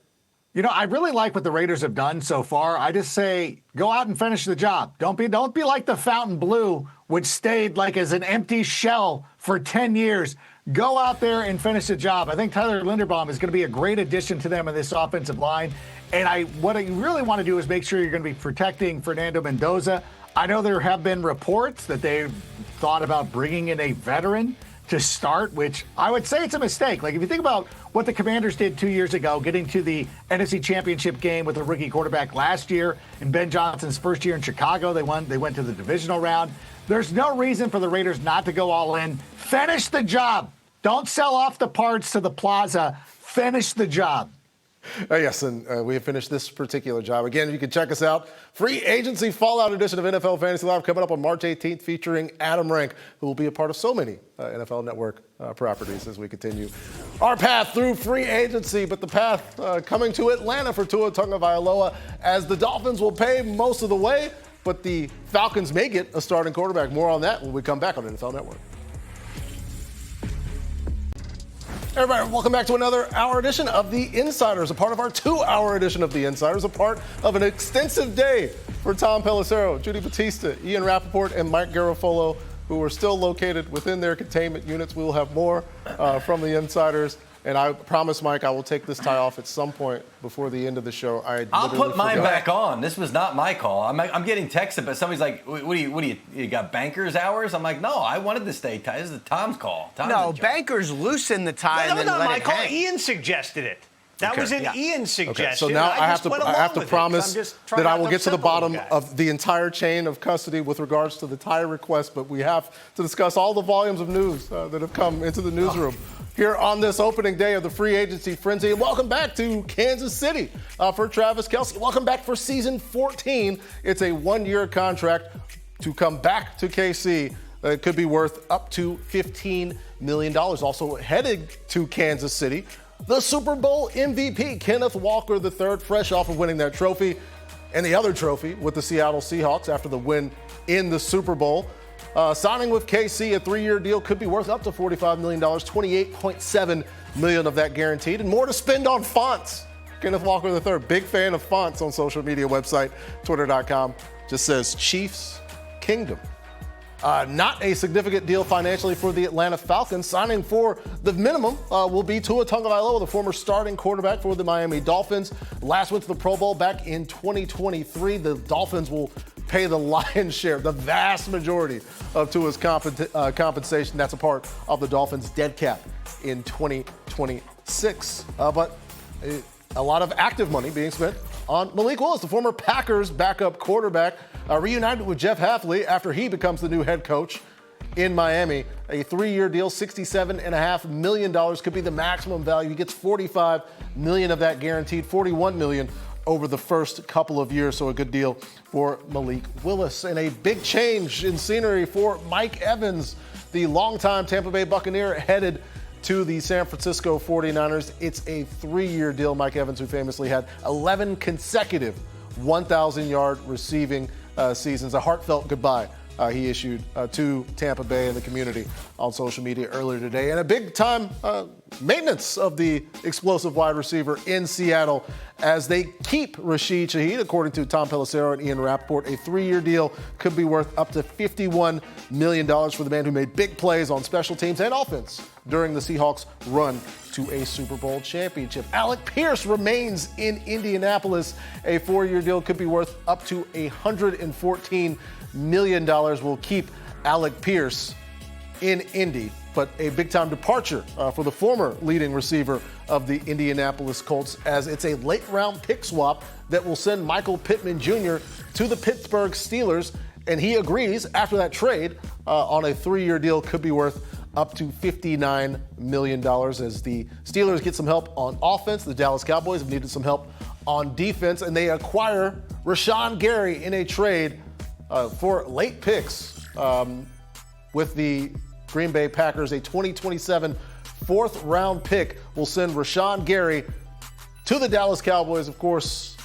I really like what the Raiders have done so far. I just say, go out and finish the job. Don't be like the Fountain Blue, which stayed like as an empty shell for 10 years. Go out there and finish the job. I think Tyler Linderbaum is going to be a great addition to them in this offensive line. And what you really want to do is make sure you're going to be protecting Fernando Mendoza. I know there have been reports that they've thought about bringing in a veteran to start, which I would say it's a mistake. Like, if you think about what the Commanders did 2 years ago, getting to the NFC Championship game with a rookie quarterback last year, and Ben Johnson's first year in Chicago, they went to the divisional round. There's no reason for the Raiders not to go all in. Finish the job. Don't sell off the parts to the plaza. Finish the job. Yes, and we have finished this particular job. Again, you can check us out. Free agency fallout edition of NFL Fantasy Live coming up on March 18th, featuring Adam Rank, who will be a part of so many NFL Network properties as we continue our path through free agency. But the path coming to Atlanta for Tua Tagovailoa, as the Dolphins will pay most of the way, but the Falcons may get a starting quarterback. More on that when we come back on NFL Network. Everybody, welcome back to another hour edition of The Insiders, a part of our 2-hour edition of The Insiders, a part of an extensive day for Tom Pelissero, Judy Batista, Ian Rappaport, and Mike Garafolo, who are still located within their containment units. We will have more from The Insiders. And I promise, Mike, I will take this tie off at some point before the end of the show. I'll put mine back on. This was not my call. I'm getting texted, but somebody's like, what do you got bankers hours? I'm like, no, I wanted to stay tight. This is Tom's call. Bankers loosen the tie. That was not my call. Ian suggested it. That was an Ian suggestion. Okay, so now I have to promise that I will get to the bottom of the entire chain of custody with regards to the tie request, but we have to discuss all the volumes of news that have come into the newsroom here on this opening day of the free agency frenzy. And welcome back to Kansas City for Travis Kelce. Welcome back for season 14. It's a 1-year contract to come back to KC. It could be worth up to $15 million. Also headed to Kansas City, the Super Bowl MVP, Kenneth Walker III, fresh off of winning that trophy and the other trophy with the Seattle Seahawks after the win in the Super Bowl. Signing with KC, a 3-year deal could be worth up to $45 million, $28.7 million of that guaranteed, and more to spend on fonts Kenneth Walker III, big fan of fonts on social media website, twitter.com, just says Chiefs Kingdom. Not a significant deal financially for the Atlanta Falcons. Signing for the minimum will be Tua Tagovailoa, the former starting quarterback for the Miami Dolphins. Last went to the Pro Bowl back in 2023. The Dolphins will pay the lion's share, the vast majority of Tua's compensation. That's a part of the Dolphins' dead cap in 2026. But a lot of active money being spent on Malik Willis, the former Packers backup quarterback, reunited with Jeff Hafley after he becomes the new head coach in Miami. A 3-year deal, $67.5 million could be the maximum value. He gets $45 million of that guaranteed, $41 million over the first couple of years, so a good deal for Malik Willis. And a big change in scenery for Mike Evans, the longtime Tampa Bay Buccaneer, headed to the San Francisco 49ers. It's a 3-year deal. Mike Evans, who famously had 11 consecutive 1,000-yard receiving seasons. A heartfelt goodbye he issued to Tampa Bay and the community on social media earlier today. And a big-time maintenance of the explosive wide receiver in Seattle as they keep Rasheed Shaheed, according to Tom Pelissero and Ian Rappaport. A 3-year deal could be worth up to $51 million for the man who made big plays on special teams and offense during the Seahawks' run to a Super Bowl championship. Alec Pierce remains in Indianapolis. A 4-year deal could be worth up to $114 million. Will keep Alec Pierce in Indy, but a big-time departure for the former leading receiver of the Indianapolis Colts, as it's a late-round pick swap that will send Michael Pittman Jr. to the Pittsburgh Steelers, and he agrees after that trade on a 3-year deal could be worth up to $59 million as the Steelers get some help on offense. The Dallas Cowboys have needed some help on defense, and they acquire Rashan Gary in a trade for late picks with the Green Bay Packers. A 2027 4th-round pick will send Rashan Gary to the Dallas Cowboys. Of course,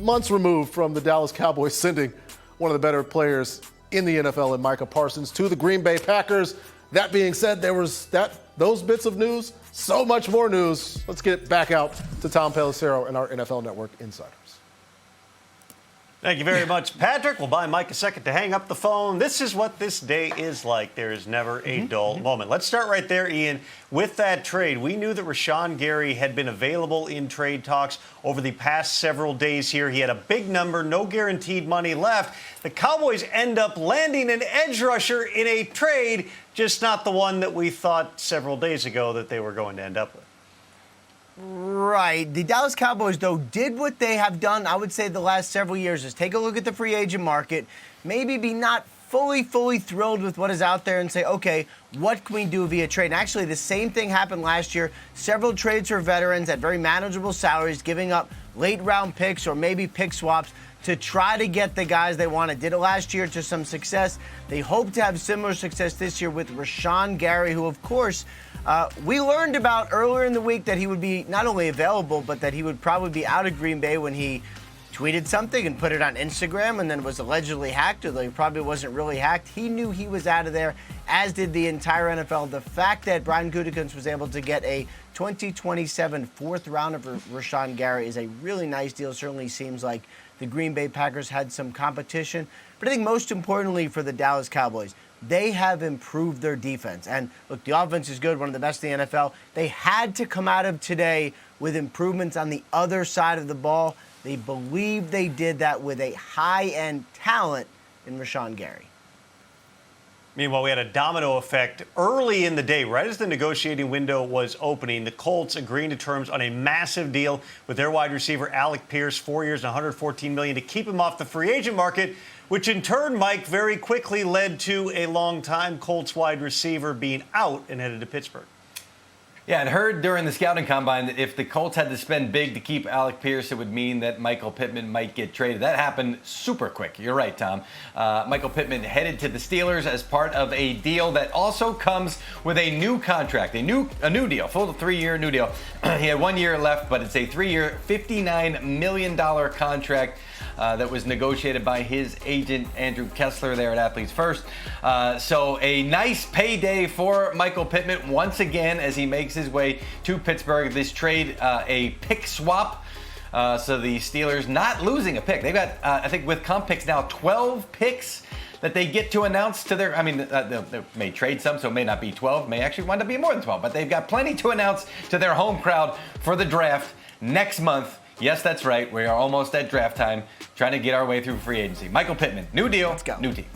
months removed from the Dallas Cowboys sending one of the better players in the NFL in Micah Parsons to the Green Bay Packers. That being said, there was those bits of news, so much more news. Let's get back out to Tom Pelissero and our NFL Network insiders. Thank you very much, Patrick. We'll buy Mike a second to hang up the phone. This is what this day is like. There is never a dull moment. Let's start right there, Ian. With that trade, we knew that Rashan Gary had been available in trade talks over the past several days here. He had a big number, no guaranteed money left. The Cowboys end up landing an edge rusher in a trade, just not the one that we thought several days ago that they were going to end up with. Right. The Dallas Cowboys, though, did what they have done, I would say, the last several years, is take a look at the free agent market, maybe be not fully thrilled with what is out there and say, okay, what can we do via trade? And actually, the same thing happened last year. Several trades for veterans at very manageable salaries, giving up late-round picks or maybe pick swaps to try to get the guys they wanted. Did it last year to some success. They hope to have similar success this year with Rashan Gary, who, of course, we learned about earlier in the week that he would be not only available, but that he would probably be out of Green Bay when he tweeted something and put it on Instagram and then was allegedly hacked, although he probably wasn't really hacked. He knew he was out of there, as did the entire NFL. The fact that Brian Gutekunst was able to get a 2027 4th round of Rashan Gary is a really nice deal. Certainly seems like the Green Bay Packers had some competition. But I think most importantly for the Dallas Cowboys, they have improved their defense. And look, the offense is good, one of the best in the NFL. They had to come out of today with improvements on the other side of the ball. They believe they did that with a high-end talent in Rashan Gary. Meanwhile, we had a domino effect early in the day, right as the negotiating window was opening. The Colts agreeing to terms on a massive deal with their wide receiver, Alec Pierce, 4 years and $114 million to keep him off the free agent market, which in turn, Mike, very quickly led to a longtime Colts wide receiver being out and headed to Pittsburgh. Yeah, and heard during the scouting combine that if the Colts had to spend big to keep Alec Pierce, it would mean that Michael Pittman might get traded. That happened super quick. You're right, Tom. Michael Pittman headed to the Steelers as part of a deal that also comes with a new contract, a new deal, full 3-year new deal. He had 1 year left, but it's a 3-year, $59 million contract. that was negotiated by his agent, Andrew Kessler, there at Athletes First. So a nice payday for Michael Pittman once again as he makes his way to Pittsburgh. This trade, a pick swap. So the Steelers not losing a pick. They've got, I think with comp picks now, 12 picks that they get to announce to their, they may trade some, so it may not be 12, may actually wind up being more than 12, but they've got plenty to announce to their home crowd for the draft next month. Yes, that's right. We are almost at draft time, trying to get our way through free agency. Michael Pittman, new deal, new team.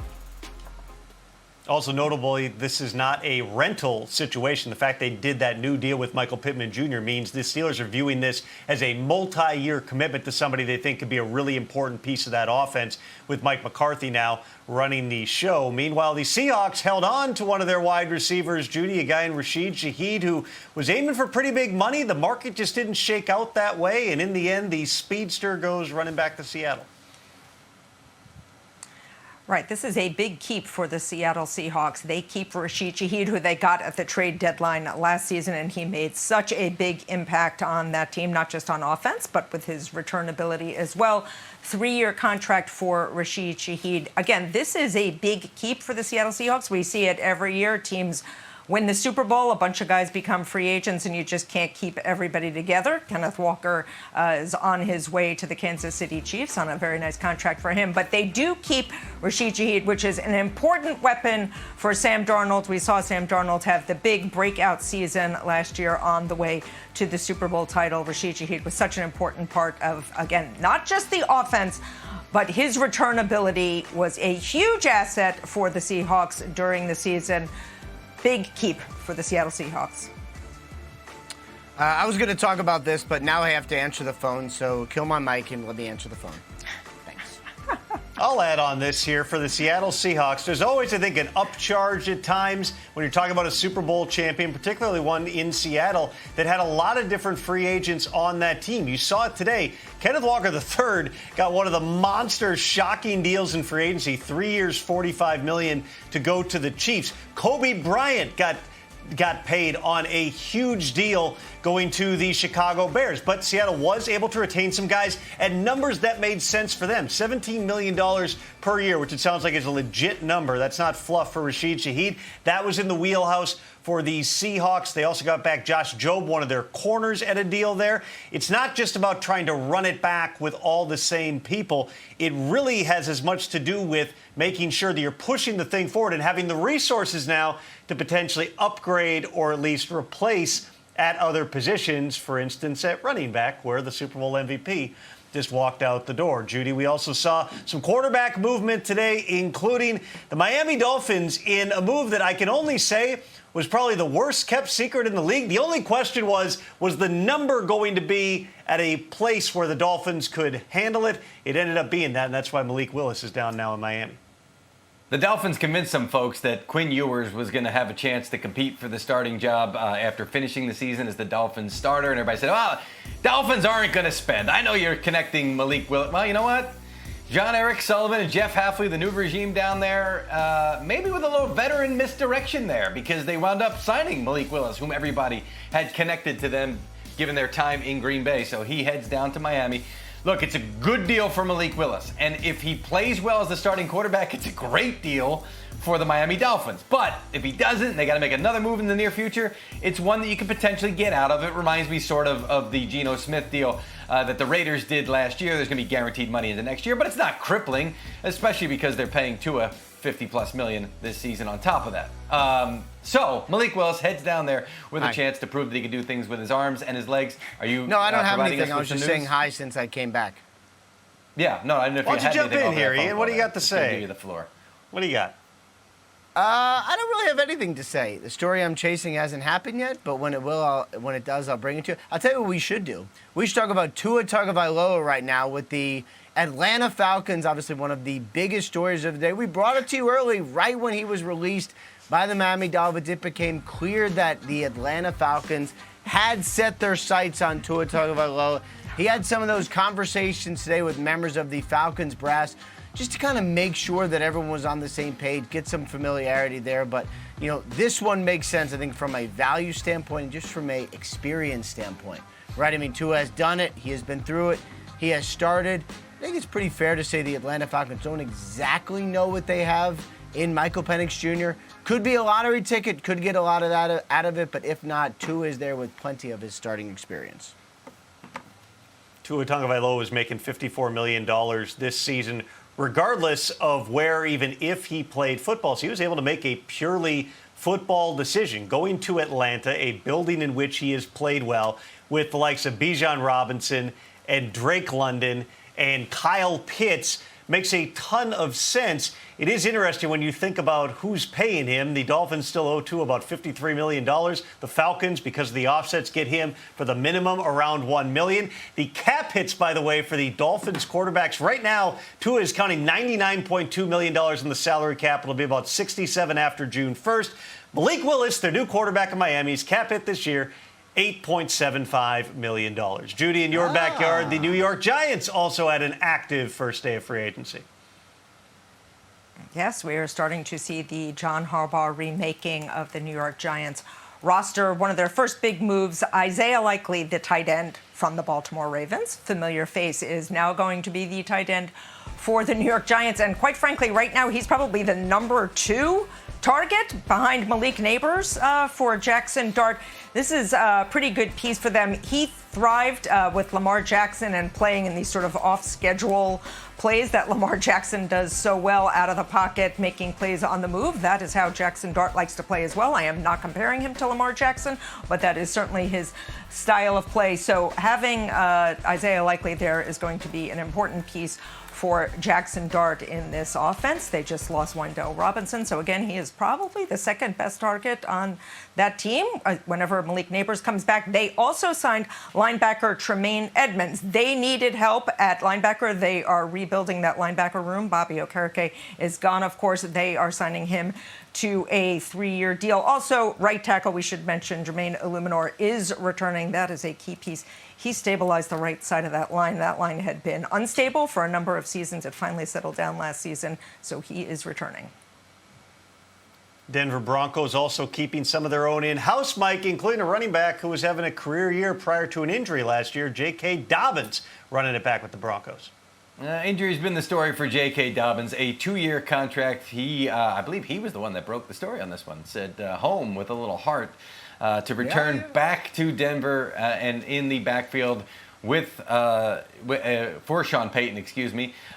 Also notably, this is not a rental situation. The fact they did that new deal with Michael Pittman Jr. means the Steelers are viewing this as a multi-year commitment to somebody they think could be a really important piece of that offense, with Mike McCarthy now running the show. Meanwhile, the Seahawks held on to one of their wide receivers, Judy, a guy in Rasheed Shaheed, who was aiming for pretty big money. The market just didn't shake out that way, and in the end, the speedster goes running back to Seattle. Right, this is a big keep for the Seattle Seahawks. They keep Rasheed Shaheed, who they got at the trade deadline last season, and he made such a big impact on that team, not just on offense, but with his return ability as well. 3-year contract for Rasheed Shaheed. Again, this is a big keep for the Seattle Seahawks. We see it every year. Teams win the Super Bowl, a bunch of guys become free agents, and you just can't keep everybody together. Kenneth Walker is on his way to the Kansas City Chiefs on a very nice contract for him. But they do keep Rasheed Shaheed, which is an important weapon for Sam Darnold. We saw Sam Darnold have the big breakout season last year on the way to the Super Bowl title. Rasheed Shaheed was such an important part of, again, not just the offense, but his return ability was a huge asset for the Seahawks during the season. Big keep for the Seattle Seahawks. I was going to talk about this, but now I have to answer the phone, so kill my mic and let me answer the phone. Thanks. I'll add on this here for the Seattle Seahawks. There's always, I think, an upcharge at times when you're talking about a Super Bowl champion, particularly one in Seattle that had a lot of different free agents on that team. You saw it today. Kenneth Walker III got one of the monster, shocking deals in free agency, 3 years, $45 million to go to the Chiefs. Kobe Bryant got paid on a huge deal going to the Chicago Bears. But Seattle was able to retain some guys at numbers that made sense for them. $17 million per year, which it sounds like is a legit number. That's not fluff for Rasheed Shaheed. That was in the wheelhouse for the Seahawks. They also got back Josh Jobe, one of their corners, at a deal there. It's not just about trying to run it back with all the same people. It really has as much to do with making sure that you're pushing the thing forward and having the resources now to potentially upgrade or at least replace at other positions, for instance, at running back, where the Super Bowl MVP just walked out the door. Judy, we also saw some quarterback movement today, including the Miami Dolphins in a move that I can only say was probably the worst kept secret in the league. The only question was the number going to be at a place where the Dolphins could handle it? It ended up being that, and that's why Malik Willis is down now in Miami. The Dolphins convinced some folks that Quinn Ewers was going to have a chance to compete for the starting job after finishing the season as the Dolphins starter. And everybody said, well, Dolphins aren't going to spend. I know you're connecting Malik Willis. Well, you know what? John Eric Sullivan and Jeff Hafley, the new regime down there, maybe with a little veteran misdirection there, because they wound up signing Malik Willis, whom everybody had connected to them given their time in Green Bay. So he heads down to Miami. Look, it's a good deal for Malik Willis. And if he plays well as the starting quarterback, it's a great deal for the Miami Dolphins. But if he doesn't, they got to make another move in the near future. It's one that you can potentially get out of. It reminds me sort of the Geno Smith deal that the Raiders did last year. There's going to be guaranteed money into next year, but it's not crippling, especially because they're paying Tua $50+ million this season on top of that. So Malik Willis heads down there with a chance to prove that he can do things with his arms and his legs. Are you? No, I don't have anything. I was just saying hi since I came back. Yeah, no, I didn't know if Why you don't had you jump anything in here, Ian? What do you got to say? Give you the floor. What do you got? I don't really have anything to say. The story I'm chasing hasn't happened yet, but when it does, I'll bring it to you. I'll tell you what we should do. We should talk about Tua Tagovailoa right now with the Atlanta Falcons, obviously one of the biggest stories of the day. We brought it to you early, right when he was released by the Miami Dolphins. It became clear that the Atlanta Falcons had set their sights on Tua Tagovailoa. He had some of those conversations today with members of the Falcons brass just to kind of make sure that everyone was on the same page, get some familiarity there. But, you know, this one makes sense, I think, from a value standpoint and just from a experience standpoint, right? I mean, Tua has done it. He has been through it. He has started. I think it's pretty fair to say the Atlanta Falcons don't exactly know what they have in Michael Penix Jr. Could be a lottery ticket, could get a lot of that out of it, but if not, Tua is there with plenty of his starting experience. Tua Tagovailoa was making $54 million this season, regardless of where, even if he played football. So he was able to make a purely football decision, going to Atlanta, a building in which he has played well, with the likes of Bijan Robinson and Drake London and Kyle Pitts. Makes a ton of sense. It is interesting when you think about who's paying him. The Dolphins still owe Tua about $53 million. The Falcons, because of the offsets, get him for the minimum around $1 million. The cap hits, by the way, for the Dolphins quarterbacks right now, Tua is counting $99.2 million in the salary cap. It'll be about $67 after June 1st. Malik Willis, their new quarterback of Miami's cap hit this year, $8.75 million. Judy, in your backyard, the New York Giants also had an active first day of free agency. Yes, we are starting to see the John Harbaugh remaking of the New York Giants roster. One of their first big moves, Isaiah Likely, the tight end from the Baltimore Ravens. Familiar face is now going to be the tight end for the New York Giants. And quite frankly, right now, he's probably the number 2 target behind Malik Neighbors for Jackson Dart. This is a pretty good piece for them. He thrived with Lamar Jackson and playing in these sort of off-schedule plays that Lamar Jackson does so well out of the pocket, making plays on the move. That is how Jackson Dart likes to play as well. I am not comparing him to Lamar Jackson, but that is certainly his style of play. So having Isaiah Likely there is going to be an important piece for Jackson Dart in this offense. They just lost Wendell Robinson. So again, he is probably the second best target on that team. Whenever Malik Neighbors comes back, they also signed linebacker Tremaine Edmonds. They needed help at linebacker. They are rebuilding that linebacker room. Bobby Okereke is gone, of course. They are signing him to a 3-year deal. Also, right tackle, we should mention, Jermaine Illuminor is returning. That is a key piece. He stabilized the right side of that line. That line had been unstable for a number of seasons. It finally settled down last season, so he is returning. Denver Broncos also keeping some of their own in-house, Mike, including a running back who was having a career year prior to an injury last year, J.K. Dobbins, running it back with the Broncos. Injury's been the story for J.K. Dobbins, a 2-year contract. I believe he was the one that broke the story on this one, said home with a little heart to return back to Denver and in the backfield for Sean Payton,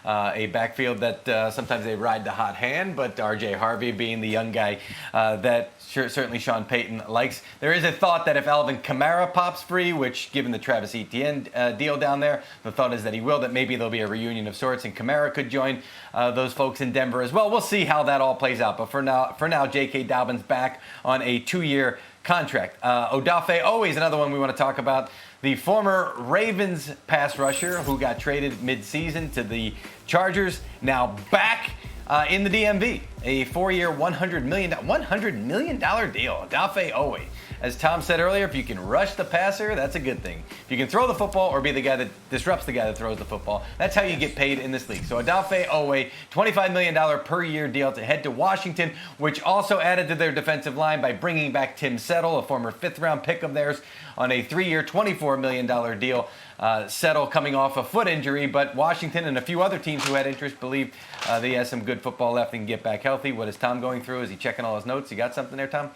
a backfield that sometimes they ride the hot hand, but R.J. Harvey being the young guy that certainly Sean Payton likes. There is a thought that if Alvin Kamara pops free, which given the Travis Etienne deal down there, the thought is that he will, that maybe there'll be a reunion of sorts and Kamara could join those folks in Denver as well. We'll see how that all plays out. But for now, J.K. Dobbins back on a 2-year contract. Odafe Owe is another one we want to talk about. The former Ravens pass rusher who got traded mid-season to the Chargers, now back in the DMV. A 4-year, $100 million deal. Odafe Owe. As Tom said earlier, if you can rush the passer, that's a good thing. If you can throw the football or be the guy that disrupts the guy that throws the football, that's how you get paid in this league. So Odafe Owe, $25 million per year deal to head to Washington, which also added to their defensive line by bringing back Tim Settle, a former 5th-round pick of theirs, on a 3-year, $24 million deal. Settle coming off a foot injury, but Washington and a few other teams who had interest believe they have some good football left and can get back healthy. What is Tom going through? Is he checking all his notes? You got something there, Tom?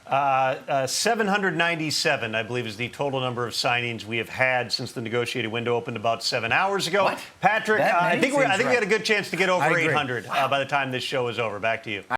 797, I believe, is the total number of signings we have had since the negotiated window opened about 7 hours ago. What? Patrick, I think we had a good chance to get over 800 Wow. by the time this show is over. Back to you.